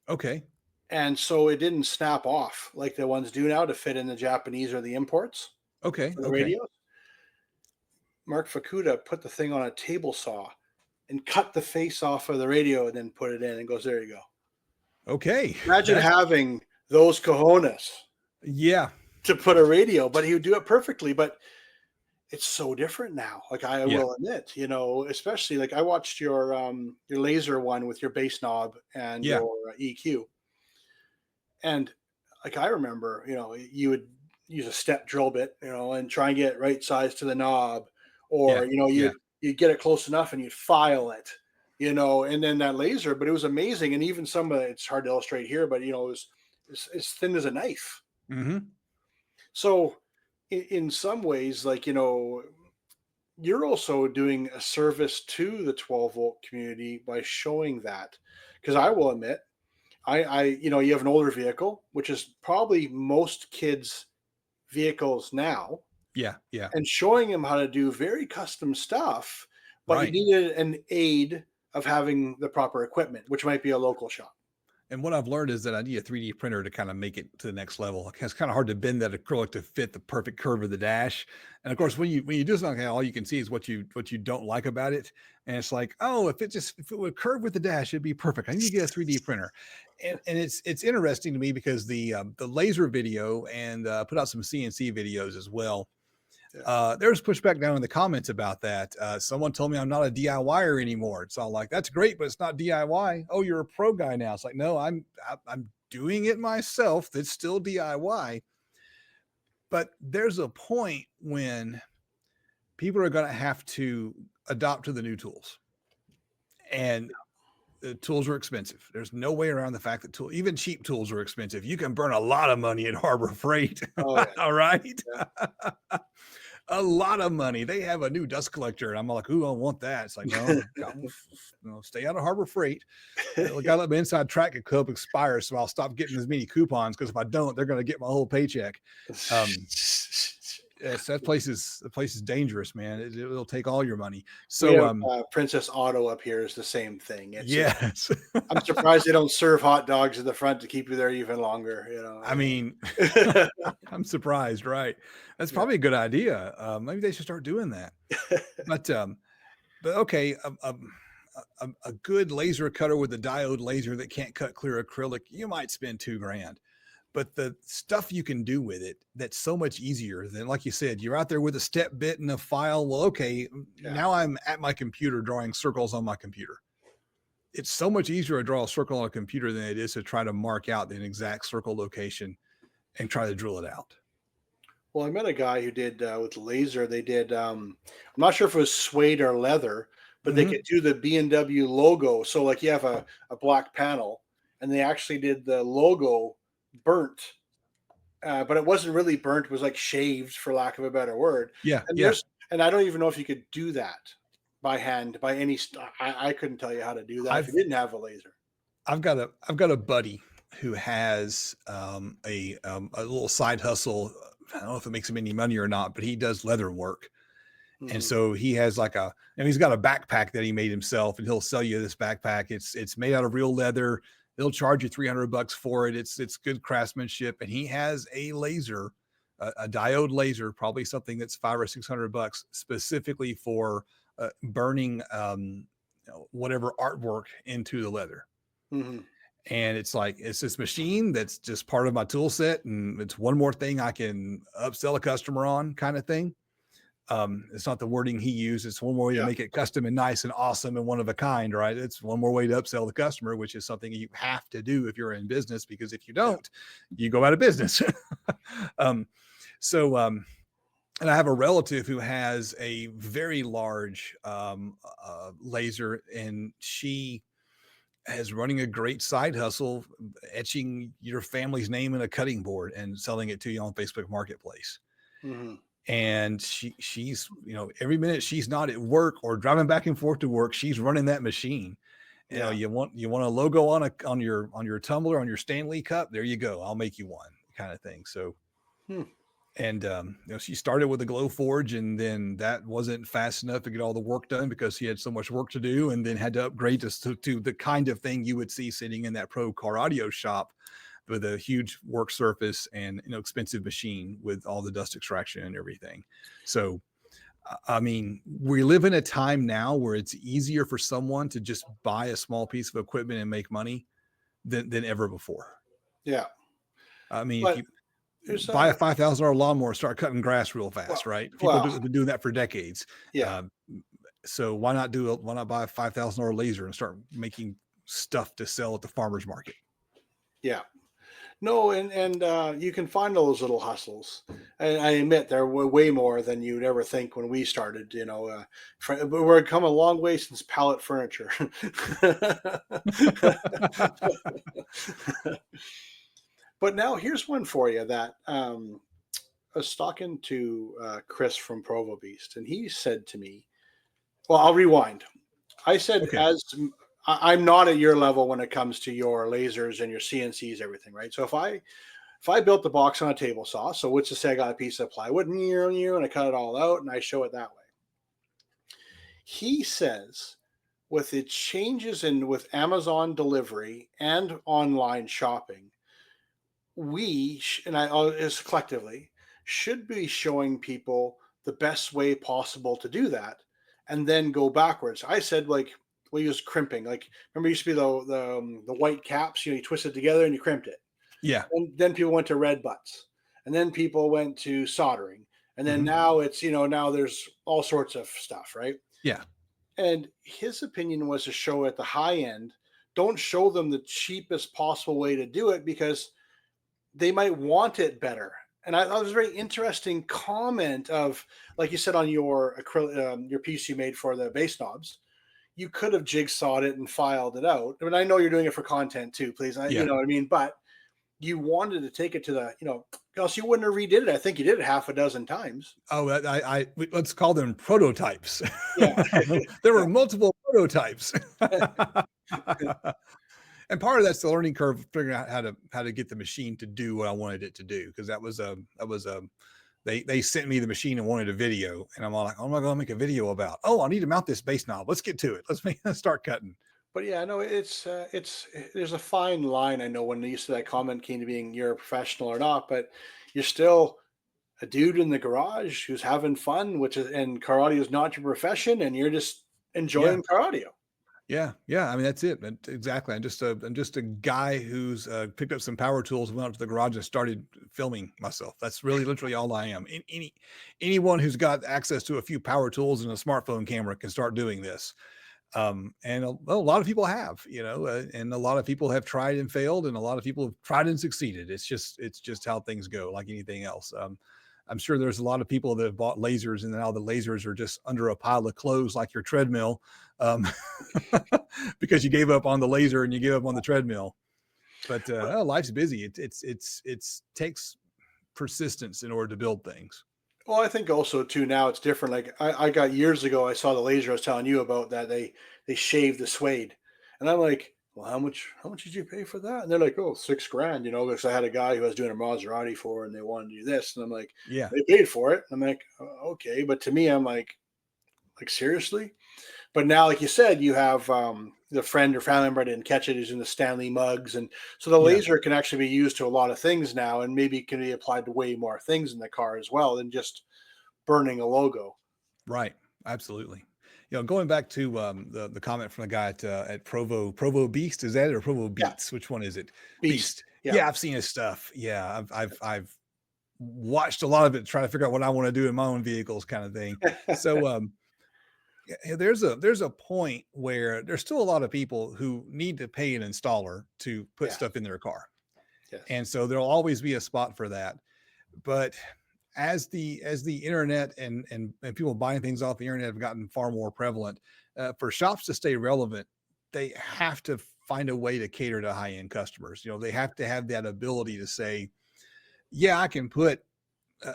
Okay. and so it didn't snap off like the ones do now to fit in the Japanese or the imports Okay. for the Okay. radios. Mark Fukuda put the thing on a table saw and cut the face off of the radio and then put it in and goes, there you go. Okay. Imagine That's having those cojones yeah. to put a radio, but he would do it perfectly. But it's so different now. Like I Yeah, will admit, especially like I watched your laser one with your bass knob and yeah, your EQ, and like I remember, you would use a step drill bit, and try and get right size to the knob, yeah, or yeah. you'd get it close enough and you'd file it, and then that laser. But it was amazing, and even some of it's hard to illustrate here, but it was as thin as a knife. Hmm. So in some ways, like you're also doing a service to the 12-volt community by showing that, because I will admit, you have an older vehicle, which is probably most kids' vehicles now, Yeah, yeah. and showing them how to do very custom stuff, but you Right. needed an aid of having the proper equipment, which might be a local shop. And what I've learned is that I need a 3D printer to kind of make it to the next level. It's kind of hard to bend that acrylic to fit the perfect curve of the dash. And of Yeah. course, when you do something, all you can see is what you don't like about it. And it's like, oh, if it would curve with the dash, it'd be perfect. I need to get a 3D printer. And it's interesting to me because the laser video and put out some CNC videos as well. Yeah. There's pushback down in the comments about that. Someone told me I'm not a DIYer anymore. It's all like, that's great, but it's not DIY. Oh, you're a pro guy now. It's like, no, I'm doing it myself. That's still DIY. But there's a point when people are going to have to adopt to the new tools, and the tools are expensive. There's no way around the fact that even cheap tools are expensive. You can burn a lot of money at Harbor Freight. Oh yeah. All right. Yeah. A lot of money. They have a new dust collector, and I'm like, "Ooh, I want that." It's like, no, stay out of Harbor Freight. Got to let my inside track club expire, so I'll stop getting as many coupons. Because if I don't, they're going to get my whole paycheck. Um, that place is dangerous, man. It'll take all your money. We So, have Princess Auto up here is the same thing. It's yes, I'm surprised they don't serve hot dogs in the front to keep you there even longer. I mean, I'm surprised. Right? That's Yeah. probably a good idea. Maybe they should start doing that. But okay, a good laser cutter with a diode laser that can't cut clear acrylic, you might spend 2 grand. But the stuff you can do with it, that's so much easier than, like you said, you're out there with a step bit and a file. Well, okay, Yeah. now I'm at my computer drawing circles on my computer. It's so much easier to draw a circle on a computer than it is to try to mark out an exact circle location and try to drill it out. Well, I met a guy who did with laser. They did. I'm not sure if it was suede or leather, but they Mhm. could do the B&W logo. So, like, you have a black panel, and they actually did the logo burnt, but it wasn't really burnt. It was like shaved, for lack of a better word. Yeah, And yeah. and I don't even know if you could do that by hand by any. I couldn't tell you how to do that if you I've didn't have a laser. I've got a buddy who has a little side hustle. I don't know if it makes him any money or not, but he does leather work. And Hmm. so he has and he's got a backpack that he made himself, and he'll sell you this backpack. It's made out of real leather. They'll charge you $300 for it. It's good craftsmanship, and he has a laser, a diode laser, probably something that's 500 or 600 bucks, specifically for burning whatever artwork into the leather. Hmm. And it's like, it's this machine that's just part of my tool set, and it's one more thing I can upsell a customer on, kind of thing. It's not the wording he used. It's one more way to Yeah. make it custom and nice and awesome and one of a kind, right? It's one more way to upsell the customer, which is something you have to do if you're in business, because if you Yeah. don't, you go out of business. um, so, and I have a relative who has a very large laser, and she is running a great side hustle, etching your family's name in a cutting board and selling it to you on Facebook Marketplace. Hmm. And she's, every minute she's not at work or driving back and forth to work, she's running that machine. Yeah. You want a logo on your tumbler, on your Stanley cup, there you go, I'll make you one, kind of thing. So, Hmm. and she started with a glow forge, and then that wasn't fast enough to get all the work done because she had so much work to do, and then had to upgrade to the kind of thing you would see sitting in that pro car audio shop with a huge work surface and expensive machine with all the dust extraction and everything. So, I mean, we live in a time now where it's easier for someone to just buy a small piece of equipment and make money than ever before. Yeah. I mean, if But you There's Buy a a $5,000 lawnmower, start cutting grass real well, fast, right? People well, have been doing that for decades. yeah, Um, so why not buy a $5,000 laser and start making stuff to sell at the farmer's market? yeah. No, and you can find those little hustles. And I admit there were way more than you'd ever think when we started. But we're come a long way since pallet furniture. But now here's one for you that I was talking to Chris from Provo Beast, and he said to me, "Well, I'll rewind. I said, Okay. I'm not at your level when it comes to your lasers and your CNCs, everything, right? So if I built the box on a table saw, so let's just say I got a piece of plywood, and I cut it all out and I show it that way. He says with the changes in with Amazon delivery and online shopping, and is collectively should be showing people the best way possible to do that, and then go backwards. I said like we use crimping. Like remember, it used to be the white caps. You twist it together and you crimped it. Yeah. And then people went to red butts, and then people went to soldering, and then Mhm. now now there's all sorts of stuff, right? Yeah. And his opinion was to show at the high end, don't show them the cheapest possible way to do it because they might want it better. And I thought it was a very interesting comment of, like you said on your your piece you made for the bass knobs, you could have jigsawed it and filed it out. I mean, I know you're doing it for content too, please. You Yeah. know what I mean? But you wanted to take it to else you wouldn't have redid it. I think you did it half a dozen times. Oh, let's call them prototypes. Yeah. There were multiple prototypes. And part of that's the learning curve, figuring out how to get the machine to do what I wanted it to do. Because they sent me the machine and wanted a video, and I'm all like, "Oh, am I going to make a video about? Oh, I need to mount this bass knob. Let's get to it. Let's start cutting." But yeah, no, it's there's a fine line. I know when the use of that comment came to being you're a professional or not, but you're still a dude in the garage who's having fun, which is and car audio is not your profession, and you're just Yeah. enjoying car audio. Yeah, yeah. I mean, that's it. Exactly. I'm just a guy who's picked up some power tools, went up to the garage, and started filming myself. That's really literally all I am. Anyone who's got access to a few power tools and a smartphone camera can start doing this. And a lot of people have, and a lot of people have tried and failed, and a lot of people have tried and succeeded. It's just how things go, like anything else. I'm sure there's a lot of people that have bought lasers and now the lasers are just under a pile of clothes like your treadmill, um, because you gave up on the laser and you gave up on the treadmill. But life's busy. It's takes persistence in order to build things. Well, I think also too now it's different. Like I got years ago, I saw the laser I was telling you about that they shaved the suede, and I'm like, well, how much did you pay for that? And they're like, oh, 6 grand, because I had a guy who I was doing a Maserati for, and they wanted to do this, and I'm like, Yeah, they paid for it. I'm like, okay, but to me, I'm like seriously. But now, like you said, you have the friend or family member didn't catch it, who's in the Stanley mugs, and so the yeah, laser can actually be used to a lot of things now, and maybe can be applied to way more things in the car as well than just burning a logo. right, absolutely. Going back to the comment from the guy at Provo Beast, is that it, or Provo Yeah, Beats? Which one is it? beast. Beast. Yeah, Yeah, I've seen his stuff. Yeah, I've watched a lot of it, trying to figure out what I want to do in my own vehicles, kind of thing. So yeah, there's a point where there's still a lot of people who need to pay an installer to put yeah, stuff in their car, yes, and so there'll always be a spot for that. But as the internet and people buying things off the internet have gotten far more prevalent, for shops to stay relevant, they have to find a way to cater to high end customers. They have to have that ability to say, yeah, I can put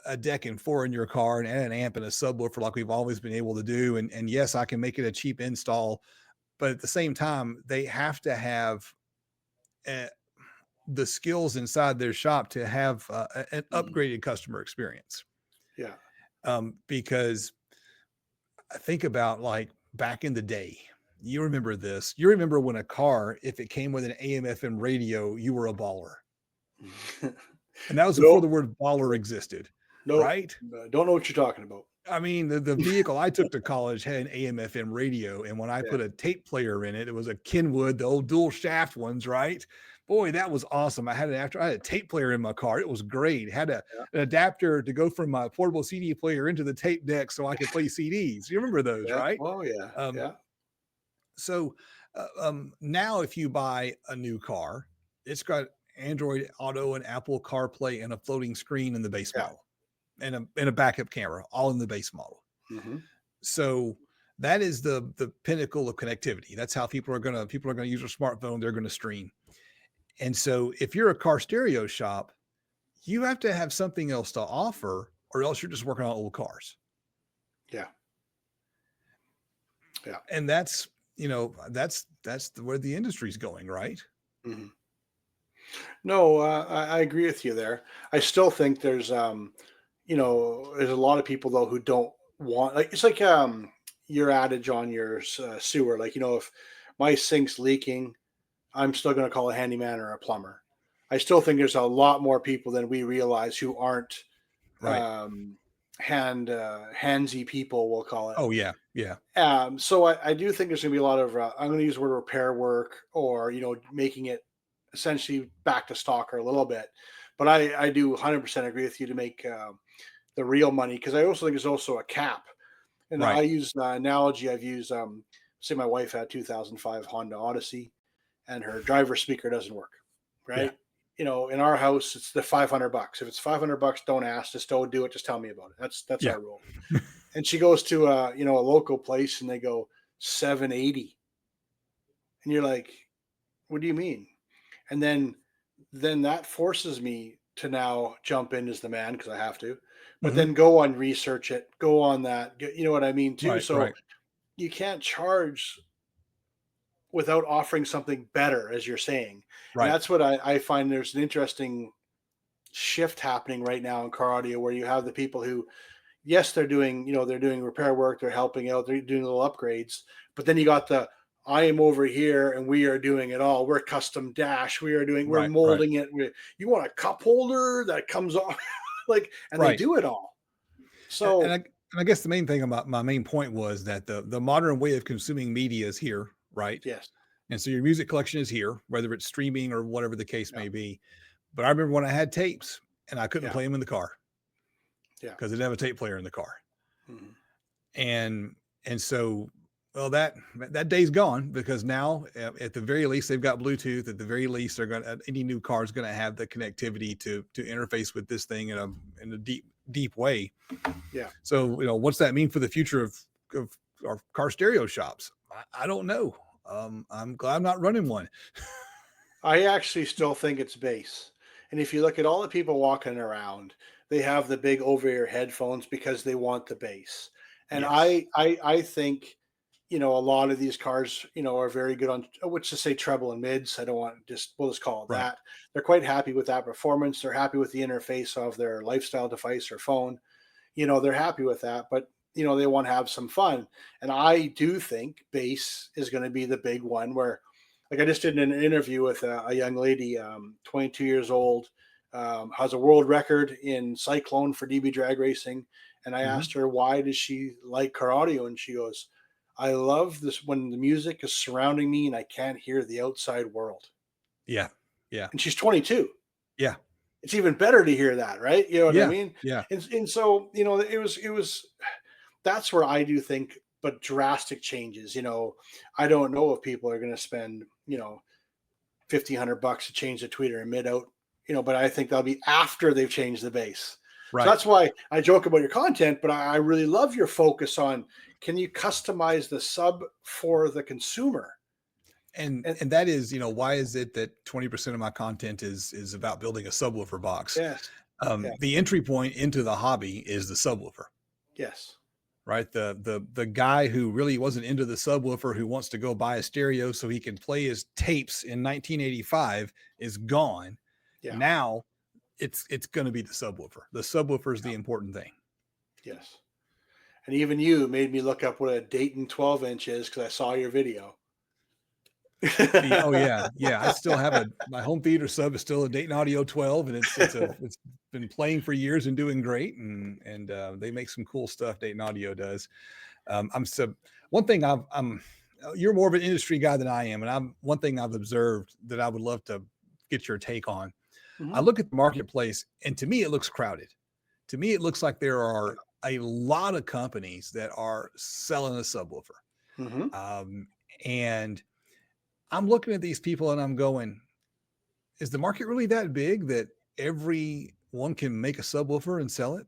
a deck and four in your car and add an amp and a subwoofer like we've always been able to do. And yes, I can make it a cheap install, but at the same time, they have to have uh, the skills inside their shop to have an mhm, upgraded customer experience. yeah, Because I think about, like, back in the day, you remember this. You remember when a car, if it came with an AM FM radio, you were a baller. And that was before no, the word baller existed, no, right? don't know what you're talking about. I mean, the vehicle I took to college had an AM FM radio, and when I Yeah, put a tape player in it, it was a Kenwood, the old dual shaft ones, right? Boy, that was awesome. I had a tape player in my car. It was great. Had Yeah. an adapter to go from my portable CD player into the tape deck so I could play CDs. You remember those, Yeah. right? Oh yeah. Um, Yeah. so now if you buy a new car, it's got Android Auto and Apple CarPlay and a floating screen in the base Yeah. model and a backup camera, all in the base model. Hmm. So that is the pinnacle of connectivity. That's how people are gonna use their smartphone. They're gonna stream. And so if you're a car stereo shop, you have to have something else to offer, or else you're just working on old cars. Yeah. Yeah. And that's, where the industry's going, right? Hmm. No, I agree with you there. I still think there's a lot of people though who don't want, like, it's like your adage on your sewer. Like, if my sink's leaking, I'm still going to call a handyman or a plumber. I still think there's a lot more people than we realize who aren't Right. um, handsy people, we'll call it. Oh yeah. Yeah. So I do think there's going to be a lot of I'm going to use the word repair work, or making it essentially back to stock or a little bit. But I do 100% agree with you to make the real money, because I also think there's also a cap. And I Right. use the analogy I've used. Say my wife had 2005 Honda Odyssey, and her driver speaker doesn't work, Yeah. right? In our house, it's the $500. If it's $500, don't ask, just don't do it. Just tell me about it. That's Yeah. our rule. And she goes to a local place, and they go 780, and you're like, what do you mean? And then that forces me to now jump in as the man, because I have to, but Hmm. then go on, research it, go on that, you know what I mean too. Right. So Right. you can't charge without offering something better, as you're saying. And Right. that's what I find there's an interesting shift happening right now in car audio, where you have the people who, yes, they're doing repair work, they're helping out, they're doing little upgrades, but then you got the, I am over here and we are doing it all. We're custom dash, we're Right. Right. molding it. You want a cup holder that comes off, like, and they Right. do it all. And, and So I and I guess the main thing about my main point was that the modern way of consuming media is here, right? yes. And so your music collection is here, whether it's streaming or whatever the case Yeah. may be. But I remember when I had tapes and I couldn't Yeah. play them in the car Yeah. because I didn't have a tape player in the car. Mhm. And so, well, that day's gone, because now at the very least they've got Bluetooth. At the very least, they're going to any new car is going to have the connectivity to interface with this thing in a deep way. Yeah. So what's that mean for the future of our car stereo shops? I don't know. I'm glad I'm not running one. I actually still think it's bass. And if you look at all the people walking around, they have the big over ear headphones because they want the bass. And Yes. I think, a lot of these cars, are very good on, which to say, treble and mids. I don't want we'll just call it Right. that. They're quite happy with that performance. They're happy with the interface of their lifestyle device or phone. They're happy with that, but they want to have some fun. And I do think bass is going to be the big one, where, like, I just did an interview with a young lady, 22 years old, has a world record in cyclone for DB drag racing. And I Hmm. asked her, why does she like car audio? And she goes, I love this when the music is surrounding me and I can't hear the outside world. Yeah. Yeah. And she's 22. Yeah. It's even better to hear that, right? You know what I Yeah. mean? Yeah. And so, it was that's where I do think, but drastic changes. I don't know if people are going to spend, 1,500 bucks to change the tweeter and mid out, but I think that'll be after they've changed the base. So Right. that's why I joke about your content, but I really love your focus on, can you customize the sub for the consumer? And And that is, why is it that 20% of my content is about building a subwoofer box? yes, yeah, The entry point into the hobby is the subwoofer, yes, right? The guy who really wasn't into the subwoofer, who wants to go buy a stereo so he can play his tapes in 1985, is gone. yeah, Now it's going to be the subwoofer. The subwoofer is yeah, the important thing. yes. And even you made me look up what a Dayton 12-inch is because I saw your video. Oh yeah, yeah. I still have my home theater sub is still a Dayton Audio 12, and it's been playing for years and doing great, and they make some cool stuff. Dayton Audio does. I'm so one thing I'm you're more of an industry guy than I am, and I'm one thing I've observed that I would love to get your take on. I Mhm. look at the marketplace, and to me, it looks crowded. To me, it looks like there are a lot of companies that are selling a subwoofer. Mhm. Um, and I'm looking at these people and I'm going, is the market really that big that everyone can make a subwoofer and sell it?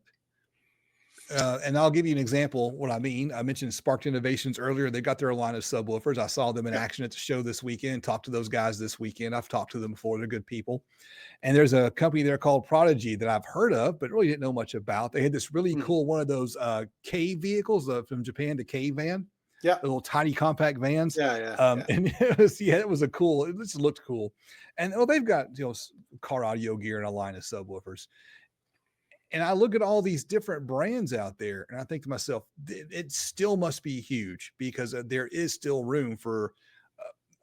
And I'll give you an example what I mean. I mentioned Sparked Innovations earlier. They got their line of subwoofers. I saw them in Yeah. action at the show this weekend, talked to those guys this weekend. I've talked to them before. They're good people. And there's a company there called Prodigy that I've heard of, but really didn't know much about. They had this really Mhm. cool one of those cave vehicles from Japan, the cave van, Yeah. the little tiny compact vans. Yeah, yeah, yeah. And it was a cool, it just looked cool. And they've got, car audio gear and a line of subwoofers. And I look at all these different brands out there and I think to myself, it still must be huge because there is still room for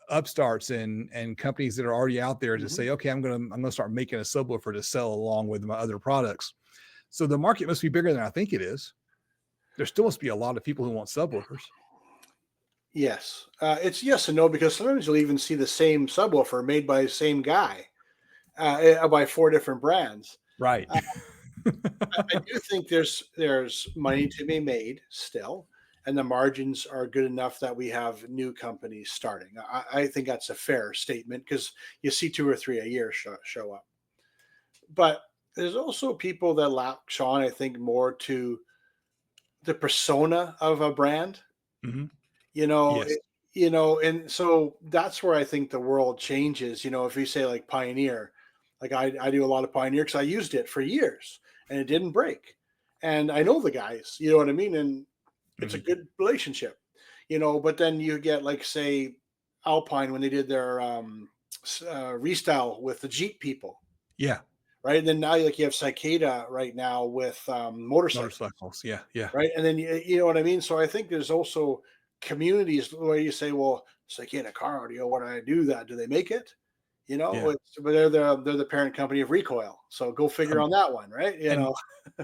upstarts and companies that are already out there to Mhm. say, okay, I'm gonna start making a subwoofer to sell along with my other products. So the market must be bigger than I think it is. There still must be a lot of people who want subwoofers. Yes. It's yes and no because sometimes you'll even see the same subwoofer made by the same guy, by 4 different brands. Right. Uh, I do think there's money to be made still, and the margins are good enough that we have new companies starting. I think that's a fair statement because you see 2 or 3 a year show up. But there's also people that latch on, I think, more to the persona of a brand. Mhm. You know, Yes. and so that's where I think the world changes. If you say like Pioneer, like I do a lot of Pioneer because I used it for years and it didn't break. And I know the guys, you know what I mean? And it's a Mhm. good relationship, but then you get like, say, Alpine when they did their restyle with the Jeep people, Yeah. right? And then now like you have Cicada right now with motorcycles, Motorcycles. Yeah. Yeah. right? And then you know what I mean. So I think there's also communities where you say, well, it's like in a car audio. What do I do? That do they make it? Yeah. But they're the parent company of Recoil. So go figure Um, on that one, right?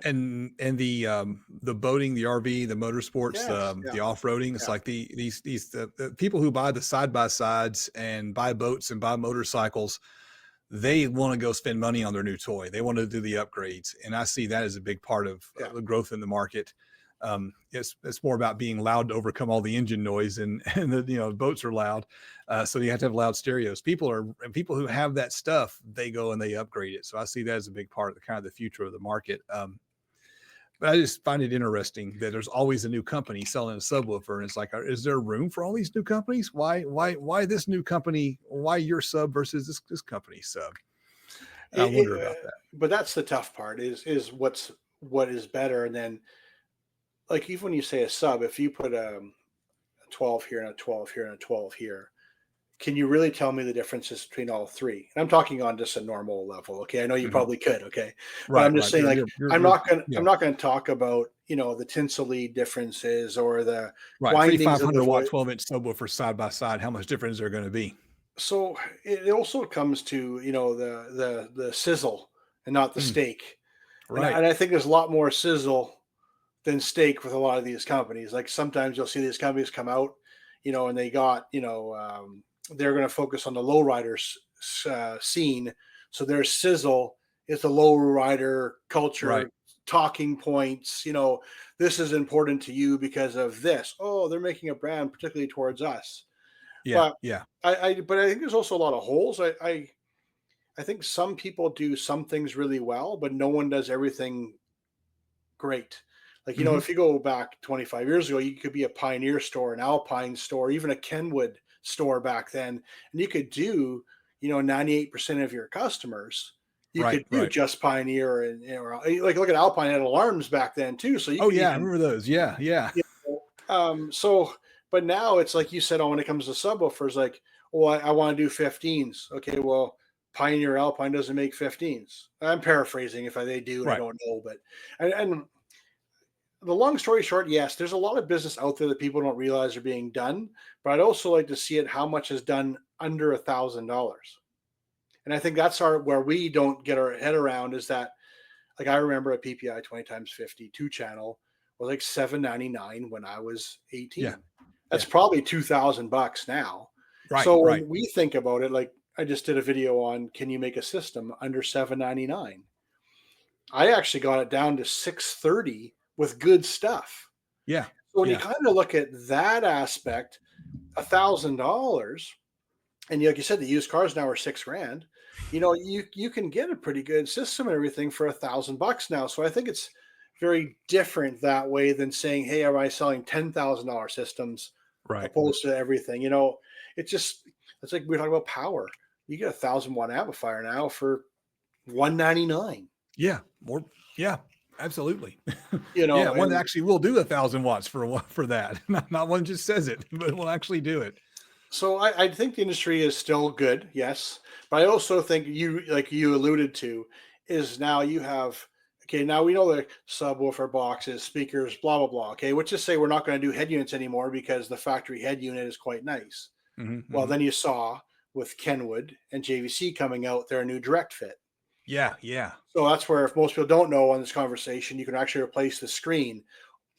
and and the boating, the RV, the motorsports, Yes, the yeah, off-roading, it's yeah. like the people who buy the side by sides and buy boats and buy motorcycles, they want to go spend money on their new toy. They want to do the upgrades, and I see that as a big part of Yeah. the growth in the market. It's more about being loud to overcome all the engine noise, and the boats are loud, so you have to have loud stereos. People who have that stuff, they go and they upgrade it. So I see that as a big part of the kind of the future of the market. But I just find it interesting that there's always a new company selling a subwoofer, and it's like, is there room for all these new companies? Why this new company? Why your sub versus this company's sub? I wonder about that. But that's the tough part is what is better. And then like even when you say a sub, if you put a 12 here and a 12 here and a 12 here, can you really tell me the differences between all three? And I'm talking on just a normal level. Okay. I know you Mhm. probably could. Okay. But Right, I'm just right. saying, like, Yeah, I'm not going to talk about, the tinsel differences or the right. windings of the 3,500-watt voice. 12-inch subwoofer side by side. How much difference is there going to be? So it also comes to, the sizzle and not the Mm, steak. And right. I think there's a lot more sizzle than steak with a lot of these companies. Like sometimes you'll see these companies come out, and they got, they're going to focus on the lowriders scene. So their sizzle is the lowrider Right. culture talking points. This is important to you because of this. Oh, they're making a brand particularly towards us. Yeah. But Yeah. but I think there's also a lot of holes. I think some people do some things really well, but no one does everything great. Like, Hmm. if you go back 25 years ago, you could be a Pioneer store, an Alpine store, even a Kenwood store back then, and you could do, 98% of your customers. You Right. could do Right. just Pioneer, and like look at Alpine had alarms back then too, so you Oh could yeah, I even, remember those. Yeah. Yeah. so. But now it's like you said, when it comes to subwoofers, like, oh, I want to do 15s. Okay, well, Pioneer Alpine doesn't make 15s. I'm paraphrasing if they do, and I Right. don't know, but and the long story short, yes, there's a lot of business out there that people don't realize are being done, but I'd also like to see it how much is done under $1,000. And I think that's where we don't get our head around is that, like, I remember a PPI 20 times 52 channel was like $799 when I was Yeah. 18. That's Yeah. probably $2,000 now. Right. So Right. when we think about it, like, I just did a video on can you make a system under 799. I actually got it down to 630 with good stuff. Yeah. So when you Yeah. kind of look at that aspect, $1,000, and like you said, the used cars now are 6 grand. You can get a pretty good system and everything for $1,000 now. So I think it's very different that way than saying, "Hey, am I selling $10,000 systems?" Right. Opposed to everything. It's just it's like we talk about power. You get a 1,000-watt amplifier now for 199. Yeah. More. Yeah. Absolutely. You Yeah. know, One that and actually will do 1,000 watts for that. Not one just says it, but will actually do it. so I think the industry is still good, yes, but I also think like you alluded to, is now you have okay. Now we know the subwoofer boxes, speakers, blah blah blah. Okay, let's just say we're not going to do head units anymore because the factory head unit is quite nice. Mhm, Well, mhm. then you saw with Kenwood and JVC coming out their new direct fit. Yeah. Yeah. So that's where, if most people don't know on this conversation, you can actually replace the screen.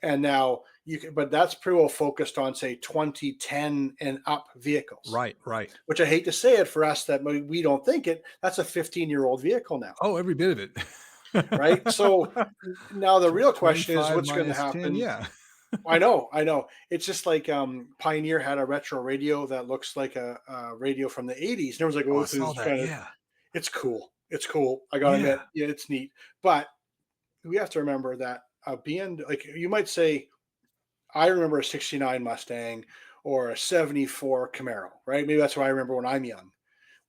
And now you can, but that's pretty well focused on, say, 2010 and up vehicles, Right. Right. which I hate to say it for us that we don't think it. That's a 15-year-old vehicle now, Oh, every bit of right? it. So now the real question is 25 what's going to minus 10. happen. Yeah. I know. It's just like Pioneer had a retro radio that looks like a radio from the 80s. And everyone's like, Oh, oh, I this saw is that. kind of, Yeah. it's cool. It's cool. I got to admit, Yeah. yeah, it's neat. But we have to remember that like you might say, I remember a 69 Mustang or a 74 Camaro, right? Maybe that's what I remember when I'm young.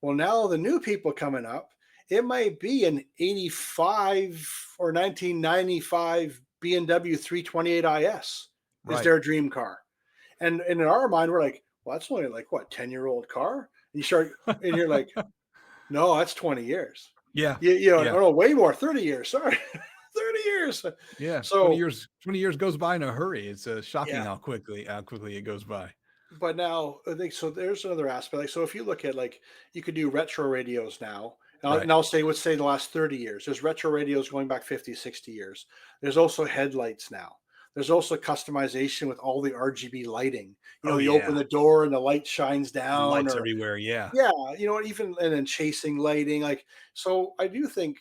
Well, now the new people coming up, it might be an 85 or 1995 BMW 328 IS is Right. their dream car. And in our mind, we're like, well, that's only like what, 10-year-old car? And you start and you're like, no, that's 20 years. Yeah. Oh Yeah. no, way more, 30 years. Sorry. 30 years. Yeah. 20 So years 20 years goes by in a hurry. It's shocking yeah, how quickly it goes by. but now I think so. There's another aspect. Like, so if you look at like you could do retro radios now, Right. and I'll say let's say the last 30 years. There's retro radios going back 50, 60 years. There's also headlights now. There's also customization with all the RGB lighting. Oh You open yeah. the door and the light shines down, Lights or everywhere. Yeah. yeah, even and then chasing lighting. Like, so I do think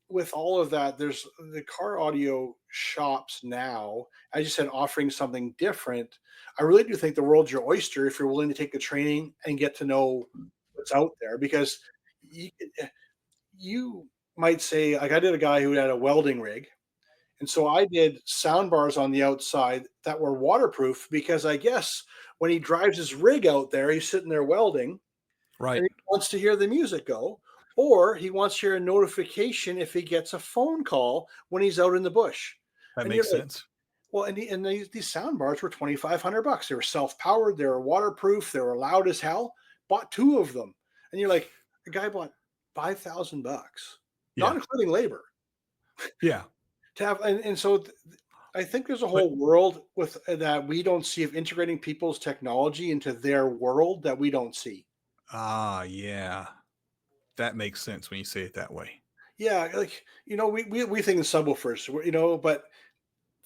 with all of that, there's the car audio shops now, as you said, offering something different. I really do think the world's your oyster if you're willing to take the training and get to know what's out there. Because you, you might say, like I did a guy who had a welding rig. And so I did sound bars on the outside that were waterproof because I guess when he drives his rig out there, he's sitting there welding and Right. he wants to hear the music go, or he wants to hear a notification if he gets a phone call when he's out in the bush. That And you're makes like, sense. well, and these sound bars were $2,500. They were self powered, they were waterproof, they were loud as hell. Bought two of them, and you're like, the guy bought $5,000, not Yeah. including labor, Yeah. to have. And so I think there's a But whole world with that we don't see of integrating people's technology into their world that we don't see. yeah. That makes sense when you say it that way. Yeah, like we think in subwoofers, but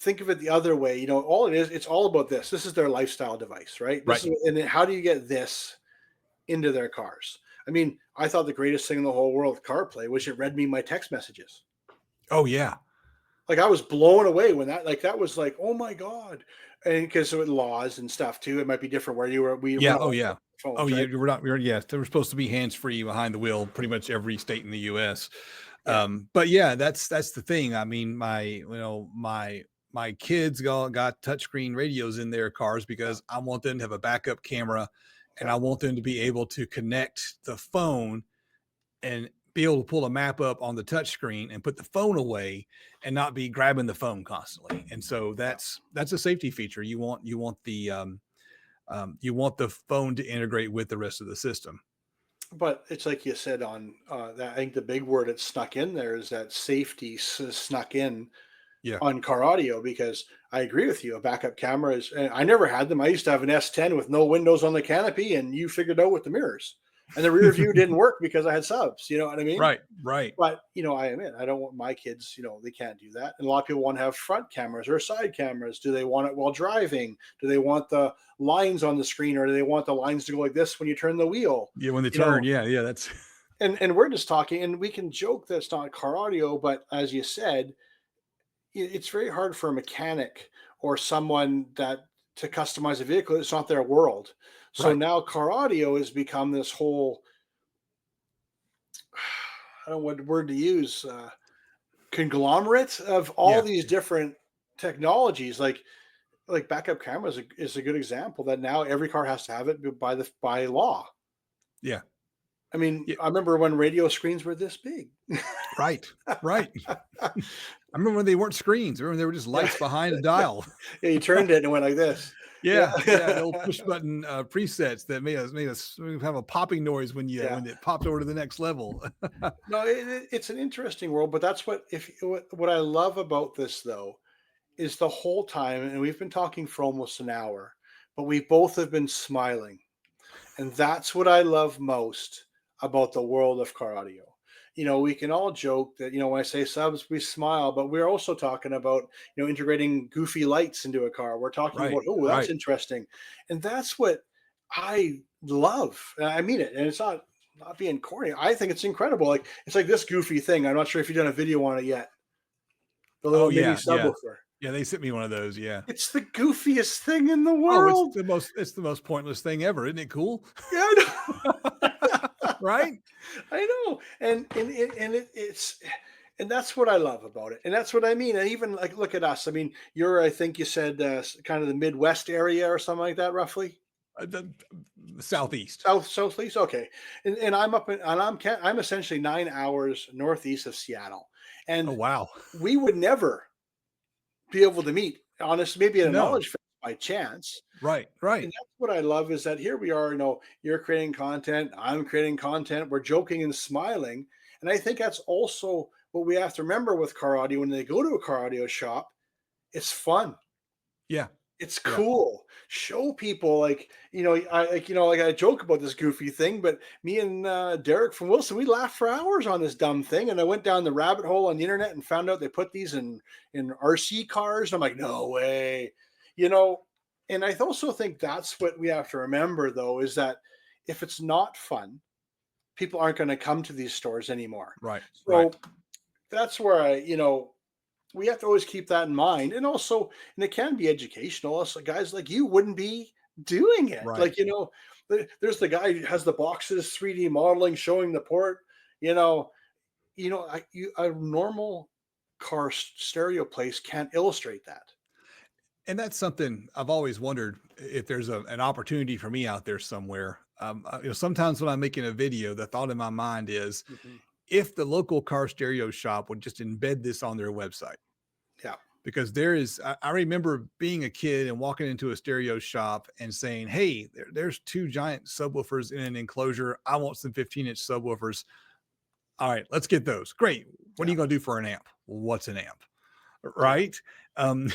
think of it the other way. All it is, it's all about this. This is their lifestyle device, right? Right. And then how do you get this into their cars? I mean, I thought the greatest thing in the whole world with CarPlay was it read me my text messages. Oh yeah. Like I was blown away when that was like, oh my god, and because of laws and stuff too, it might be different where you were. We're Yeah. not Oh on yeah. Oh, phones, right? you were not. We're, yes, they were supposed to be hands free behind the wheel, pretty much every state in the U.S. Yeah, But yeah, that's the thing. I mean, my kids got touchscreen radios in their cars yeah, because I want them to have a backup camera, and yeah. I want them to be able to connect the phone and be able to pull a map up on the touchscreen and put the phone away and not be grabbing the phone constantly. And so Yeah. that's a safety feature. You want the phone to integrate with the rest of the system. But it's like you said on that. I think the big word that snuck in there is that safety snuck in Yeah. on car audio because I agree with you. A backup camera is. And I never had them. I used to have an S10 with no windows on the canopy, and you figured out with the mirrors. and the rear view didn't work because I had subs. You know what I mean? Right, right. But I admit I don't want my kids. They can't do that. And a lot of people want to have front cameras or side cameras. Do they want it while driving? Do they want the lines on the screen, or do they want the lines to go like this when you turn the wheel? Yeah, when they You turn, know, yeah, yeah, that's and we're just talking, and we can joke that it's not car audio, but as you said, it's very hard for a mechanic or someone that to customize a vehicle. It's not their world. So right. now car audio has become this whole, I don't know what word to use, conglomerate of all Yeah, these different technologies. Like backup cameras is a good example that now every car has to have it by law. yeah, I mean, yeah, I remember when radio screens were this big. right, right. I remember when they weren't screens. I remember they were just Yeah. lights behind a dial. Yeah, you turned it and it went like this. Yeah. Yeah, yeah, the old push button, presets that made us have a popping noise Yeah. when it popped over to the next level. No, it's an interesting world, but that's what I love about this though is the whole time, and we've been talking for almost an hour, but we both have been smiling. And that's what I love most about the world of car audio. We can all joke that, when I say subs, we smile, but we're also talking about, integrating goofy lights into a car. We're talking Right, about, oh, that's right. interesting. And that's what I love. And I mean it. And it's not being corny. I think it's incredible. Like, it's like this goofy thing. I'm not sure if you've done a video on it yet. The Oh, little mini yeah, yeah. subwoofer. Yeah, they sent me one of those, yeah. It's the goofiest thing in the Oh, world. it's the most pointless thing ever. Isn't it cool? Yeah, I know. Right? I know, and that's what I love about it, and that's what I mean. And even like, look at us. I mean, I think you said kind of the Midwest area or something like that, roughly The Southeast. southeast. Okay, and I'm essentially 9 hours northeast of Seattle, Oh, and wow. we would never be able to meet. Honest, maybe at a No. knowledge fest by chance. Right, right, And that's what I love is that here we are, you're creating content, I'm creating content, we're joking and smiling. And I think that's also what we have to remember with car audio when they go to a car audio shop, it's fun. yeah, It's yeah. cool. Show people like I joke about this goofy thing, but me and Derek from Wilson, we laughed for hours on this dumb thing. And I went down the rabbit hole on the internet and found out they put these in RC cars. I'm like, no way. You know, and I also think that's what we have to remember though, is that if it's not fun, people aren't going to come to these stores anymore. Right, right, So that's where we have to always keep that in mind. And also, and it can be educational. Also, guys like you wouldn't be doing it. right. Like, there's the guy who has the boxes, 3D modeling, showing the port, you know, a normal car stereo place can't illustrate that. And that's something I've always wondered if there's an opportunity for me out there somewhere. Sometimes when I'm making a video, the thought in my mind is Mhm. if the local car stereo shop would just embed this on their website. Yeah. Because I remember being a kid and walking into a stereo shop and saying, hey, there's two giant subwoofers in an enclosure. I want some 15-inch subwoofers. All right, let's get those. Great. What are Yeah. you going to do for an amp? What's an amp? Yeah. Right? Um,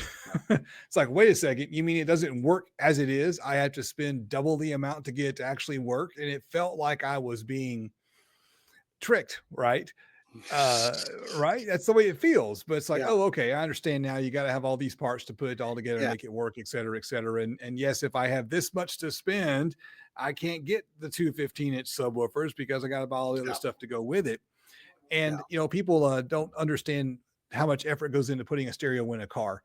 it's like, wait a second. You mean it doesn't work as it is? I have to spend double the amount to get it to actually work. And it felt like I was being tricked, right? Right? That's the way it feels. But it's like, Yeah. oh, okay, I understand now. You got to have all these parts to put it all together and Yeah. make it work, et cetera, et cetera. And yes, if I have this much to spend, I can't get the two 15-inch subwoofers because I got to buy all the other Yeah. stuff to go with it. Yeah. And people don't understand how much effort goes into putting a stereo in a car.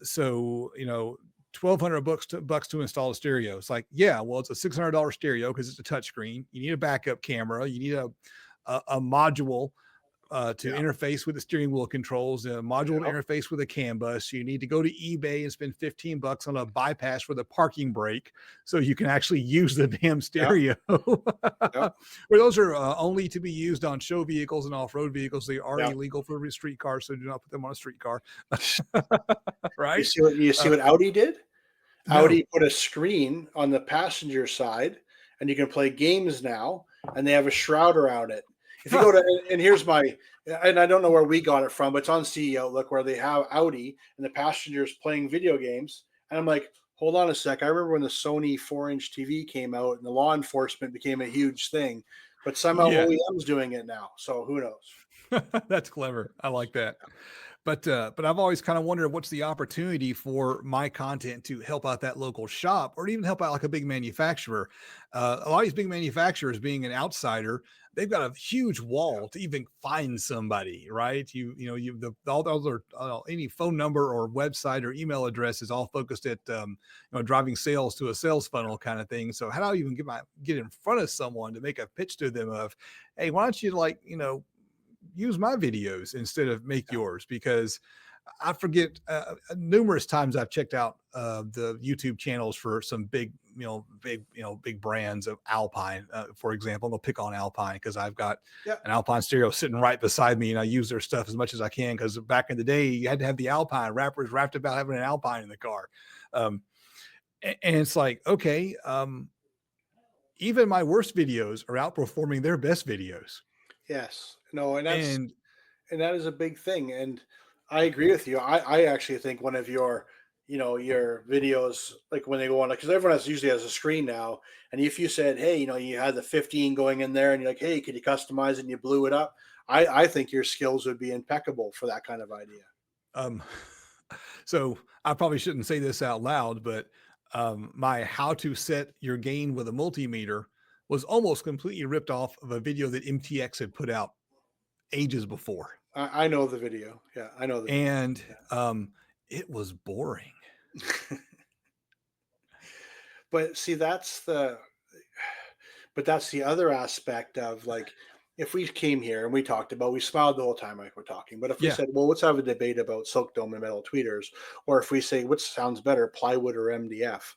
So 1,200 bucks to install a stereo. It's like, yeah, well, it's a $600 stereo because it's a touchscreen. You need a backup camera. You need a module to Yeah. interface with the steering wheel controls, a module to Yep. interface with a CAN bus. You need to go to eBay and spend 15 bucks on a bypass for the parking brake so you can actually use the damn Yep. stereo. Yep. Where those are only to be used on show vehicles and off-road vehicles. They are Yep. illegal for street cars, so do not put them on a street car. You Right? see what you see Uh, what Audi did? no. Audi put a screen on the passenger side, and you can play games now, and they have a shroud around it. If you go to, and here's my, and I don't know where we got it from, but it's on CE Outlook where they have Audi and the passengers playing video games, and I'm like, Hold on a sec. I remember when the Sony 4-inch TV came out and the law enforcement became a huge thing, but somehow Yeah. OEM's doing it now. So who knows? That's clever. I like that. But I've always kind of wondered what's the opportunity for my content to help out that local shop or even help out like a big manufacturer. A lot of these big manufacturers, being an outsider, they've got a huge Yeah. wall to even find somebody, right? All those are any phone number or website or email address is all focused at driving sales to a sales funnel kind of thing. So how do I even get in front of someone to make a pitch to them of, hey, why don't you use my videos instead of make Yeah. yours? Because I forget numerous times I've checked out the YouTube channels for some big brands of Alpine, for example. They'll pick on Alpine because I've got Yeah. an Alpine stereo sitting right beside me, and I use their stuff as much as I can. Because back in the day, you had to have the Alpine rappers rapped about having an Alpine in the car, um, and it's like, okay, even my worst videos are outperforming their best videos, Yes. No, and and that is a big thing. And I agree with you. I actually think one of your, your videos, like when they go on, because everyone usually has a screen now. And if you said, hey, you had the 15 going in there and you're like, hey, could you customize it and you blew it up? I think your skills would be impeccable for that kind of idea. um, so I probably shouldn't say this out loud, but my how to set your gain with a multimeter was almost completely ripped off of a video that MTX had put out ages before. I know the video. Yeah, I know the video. And it was boring. Yeah. But see, that's the other aspect of, like, if we came here and we talked about, we smiled the whole time like we're talking, but if we Yeah. said, well, let's have a debate about silk dome and metal tweeters, or if we say which sounds better, plywood or MDF,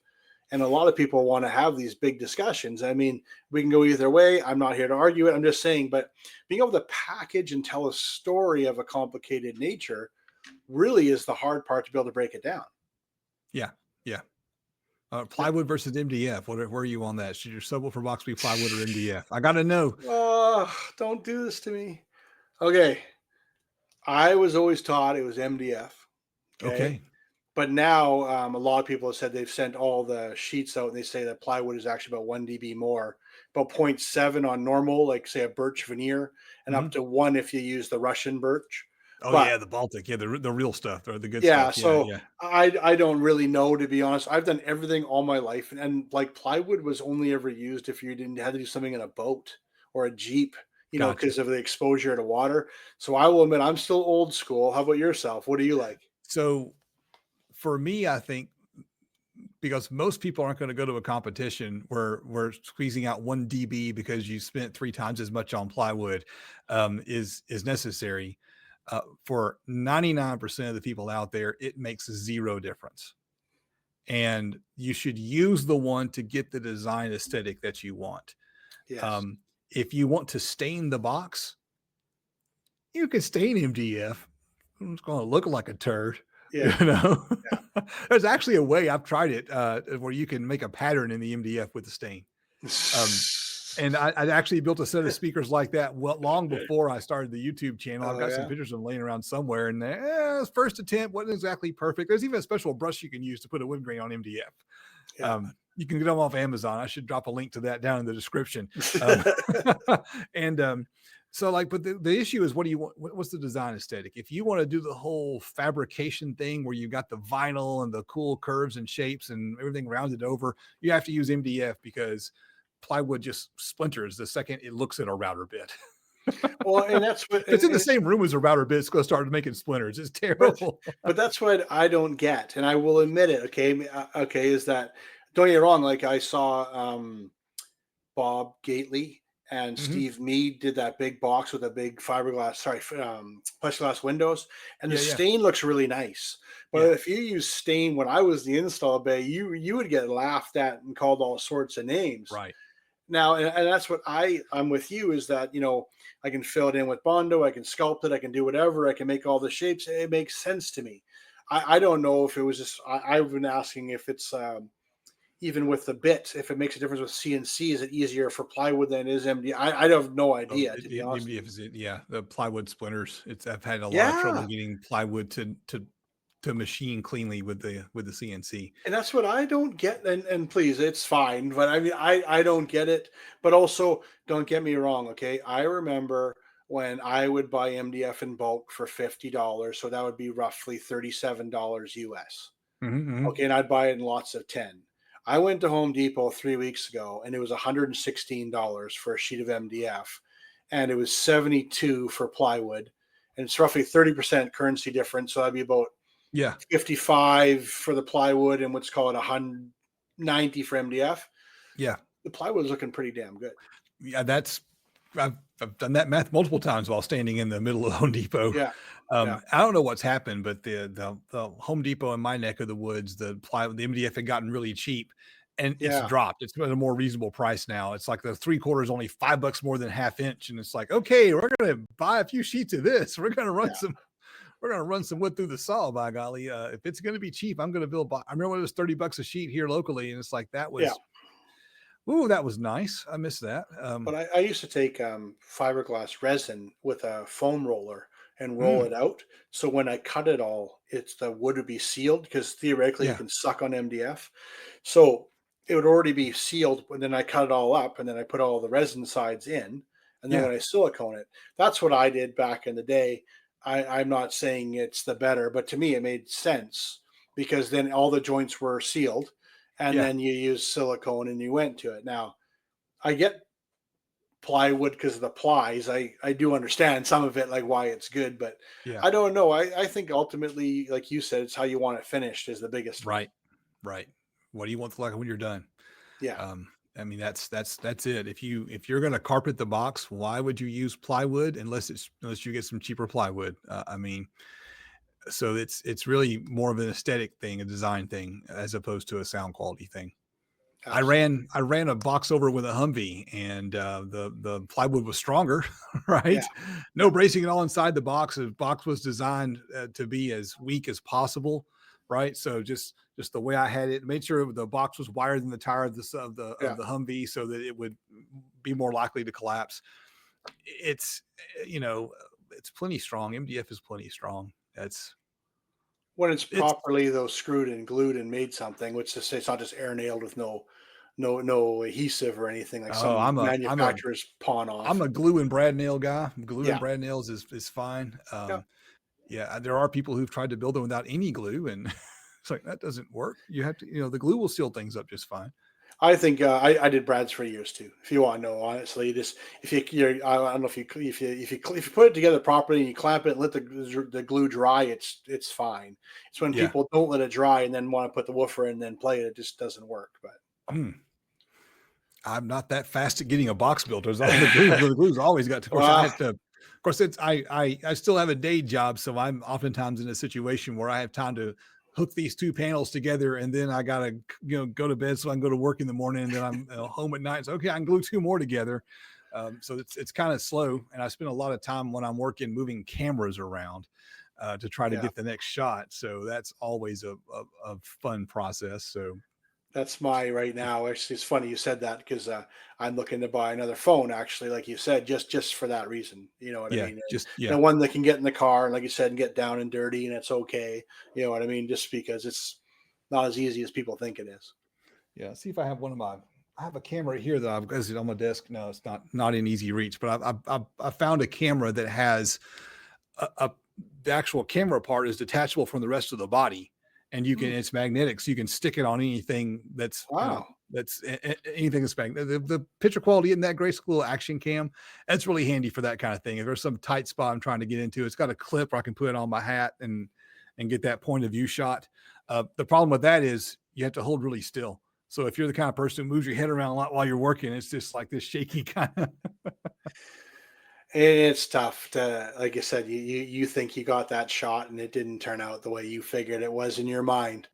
and a lot of people want to have these big discussions. I mean, we can go either way. I'm not here to argue it. I'm just saying, but being able to package and tell a story of a complicated nature really is the hard part, to be able to break it down. Yeah. Yeah. Plywood versus MDF. Where are you on that? Should your subwoofer box be plywood or MDF? I got to know. Oh, don't do this to me. Okay. I was always taught it was MDF. Okay. Okay. But now a lot of people have said they've sent all the sheets out and they say that plywood is actually about 1 dB more, about zero point 0.7 on normal, like say a birch veneer, and up Mhm. to 1 if you use the Russian birch. Oh But yeah, the Baltic. Yeah, the real stuff or the good yeah, stuff. Yeah. so Yeah. I don't really know, to be honest. I've done everything all my life, and like plywood was only ever used if you didn't have to do something in a boat or a jeep, Gotcha. because of the exposure to water. So I will admit I'm still old school. How about yourself? What do you like? So for me, I think because most people aren't going to go to a competition where we're squeezing out 1 dB because you spent 3 times as much on plywood is necessary. For 99% of the people out there, it makes zero difference. And you should use the one to get the design aesthetic that you want. Yes. Um, if you want to stain the box, you can stain MDF. It's going to look like a turd, you Yeah. know. Yeah. There's actually a way I've tried it where you can make a pattern in the MDF with the stain. Um, and I actually built a set of speakers like that long before I started the YouTube channel. I've Oh got some yeah. pictures of them laying around somewhere, and first attempt wasn't exactly perfect. There's even a special brush you can use to put a wood grain on MDF. Yeah. You can get them off Amazon. I should drop a link to that down in the description. Um, and so, like, but the issue is, what do you want? What's the design aesthetic? If you want to do the whole fabrication thing where you got the vinyl and the cool curves and shapes and everything rounded over, you have to use MDF because plywood just splinters the second it looks at a router bit. Well, and that's what, If it's in the same room as a router bit, it's going to start making splinters. It's but terrible. that's what I don't get, and I will admit it. Okay, okay, is that, don't get me wrong? Like I saw Bob Gately and Mhm. Steve Mead did that big box with a big fiberglass, sorry, plexiglass windows, and the Yeah, yeah, stain looks really nice. But yeah. if you use stain, when I was the install bay, you would get laughed at and called all sorts of names. Right. Now, and that's what I'm with you, is that, I can fill it in with Bondo, I can sculpt it, I can do whatever, I can make all the shapes. It makes sense to me. I don't know if it was just, I've been asking if it's even with the bit, if it makes a difference with CNC. Is it easier for plywood than it is MD? I have no Oh, idea, to be it honest maybe with if you. it's yeah, the plywood splinters. I've had a lot of trouble Yeah. getting plywood to to machine cleanly with the CNC. And that's what I don't get. And please, it's fine, but I mean, I don't get it. But also, don't get me wrong. Okay, I remember when I would buy MDF in bulk for $50, so that would be roughly $37 US. Mhm, mhm. Okay, and I'd buy it in lots of 10. I went to Home Depot 3 weeks ago, and it was $116 for a sheet of MDF, and it was 72 for plywood, and it's roughly 30% currency difference. So that'd be about Yeah, 55 for the plywood and what's called 190 for MDF. yeah. The plywood is looking pretty damn good. Yeah, that's I've done that math multiple times while standing in the middle of Home Depot. Yeah. Yeah. I don't know what's happened, but the Home Depot in my neck of the woods, the MDF had gotten really cheap, and it's Yeah. dropped. It's at a more reasonable price now. It's like the 3/4 only $5 more than half inch, and it's like, okay, we're gonna buy a few sheets of this. Yeah. We're gonna run some wood through the saw. By golly, if it's gonna be cheap, I'm gonna build. I remember it was $30 a sheet here locally, and it's like that Yeah. was ooh, that was nice. I miss that. But I used to take fiberglass resin with a foam roller and roll Mm, it out. So when I cut it all, it's the wood would be sealed because theoretically you yeah, can suck on MDF. So it would already be sealed, and then I cut it all up, and then I put all the resin sides in, and then yeah, when I silicone it, that's what I did back in the day. I'm not saying it's the better, but to me it made sense because then all the joints were sealed, and yeah, then you use silicone and you went to it. Now I get plywood because of the plies. I do understand some of it, like why it's good, but yeah. I don't know. I think ultimately, like you said, it's how you want it finished is the biggest one. Right, right. What do you want to look like when you're done? Yeah, I mean, that's it. If you're gonna carpet the box, why would you use plywood unless you get some cheaper plywood? I mean, so it's really more of an aesthetic thing, a design thing, as opposed to a sound quality thing. absolutely. I ran a box over with a Humvee, and the plywood was stronger, Yeah, right? yeah, No bracing at all inside the box. The box was designed to be as weak as possible, right? So just the way I had it, made sure the box was wired in the tire of yeah. the Humvee so that it would be more likely to collapse. It's it's plenty strong. MDF is plenty strong. When it's It's properly though screwed and glued and made something, which to say it's not just air nailed with no adhesive or anything like oh, some manufacturers pawn I'm off. a glue and brad nail guy. Glue and Yeah, brad nails is fine. yeah. Yeah, there are people who've tried to build them without any glue, and it's like that doesn't work. You have to, the glue will seal things up just fine. I think I did Brad's for years too. If you want to know, honestly, just if I don't know if you put it together properly and you clamp it and let the glue dry, it's fine. It's when Yeah. people don't let it dry and then want to put the woofer in and then play it, it just doesn't work. Mm. I'm not that fast at getting a box built. There's all the glue's always got to, of course, I Well, have to, of course, it's, I still have a day job. So I'm oftentimes in a situation where I have time to hook these two panels together, and then I got to, go to bed so I can go to work in the morning, and then I'm home at night. So, okay, I can glue two more together. So it's kind of slow. And I spend a lot of time when I'm working, moving cameras around to try to yeah. get the next shot. So that's always a fun process. So That's my right now. Actually, it's funny you said that because I'm looking to buy another phone. Actually, like you said, just for that reason. You know what I yeah, mean? just, And yeah. one that can get in the car and, like you said, and get down and dirty, and it's okay. You know what I mean? Just because it's not as easy as people think it is. Yeah, see if I have one of my. I have a camera here that I've got on my desk. No, it's not in easy reach, but I found a camera that has a the actual camera part is detachable from the rest of the body, and Hmm. it's magnetic, so you can stick it on anything that's Wow. anything that's magnetic. The picture quality isn't that great. It's a little action cam. That's really handy for that kind of thing. If there's some tight spot I'm trying to get into, it's got a clip where I can put it on my hat and get that point of view shot. The problem with that is you have to hold really still. So if you're the kind of person who moves your head around a lot while you're working, it's just like this shaky kind of. It's tough to, like I said, you think you got that shot and it didn't turn out the way you figured it was in your mind.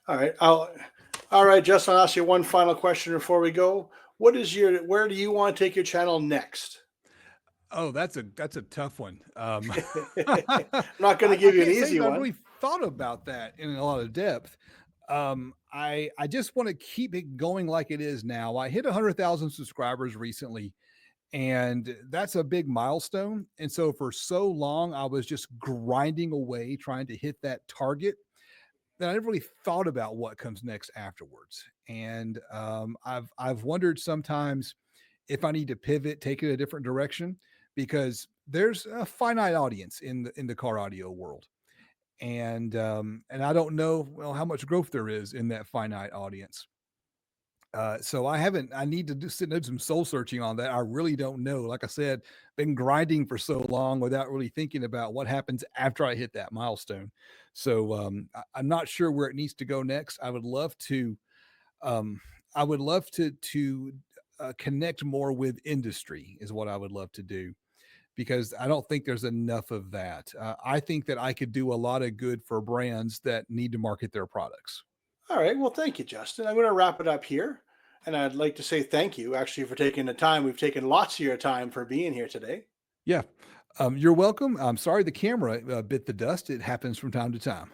All right, Justin, I'll ask you one final question before we go. Where do you want to take your channel next? Oh, that's a tough one. I'm not going to I give you an can't say easy that I've one. really thought about that in a lot of depth. I just want to keep it going like it is now. I hit 100,000 subscribers recently, and that's a big milestone. And so for so long, I was just grinding away trying to hit that target. that I never really thought about what comes next afterwards. And I've wondered sometimes if I need to pivot, take it a different direction, because there's a finite audience in the car audio world, and I don't know well how much growth there is in that finite audience. So I haven't. I need to sit and do some soul searching on that. I really don't know. Like I said, been grinding for so long without really thinking about what happens after I hit that milestone. So I'm not sure where it needs to go next. I would love to. Um, I would love to connect more with industry. Is what I would love to do, because I don't think there's enough of that. I think that I could do a lot of good for brands that need to market their products. All right. Well, thank you, Justin. I'm going to wrap it up here. And I'd like to say thank you actually for taking the time. We've taken lots of your time for being here today. Yeah. You're welcome. I'm sorry the camera bit the dust. It happens from time to time.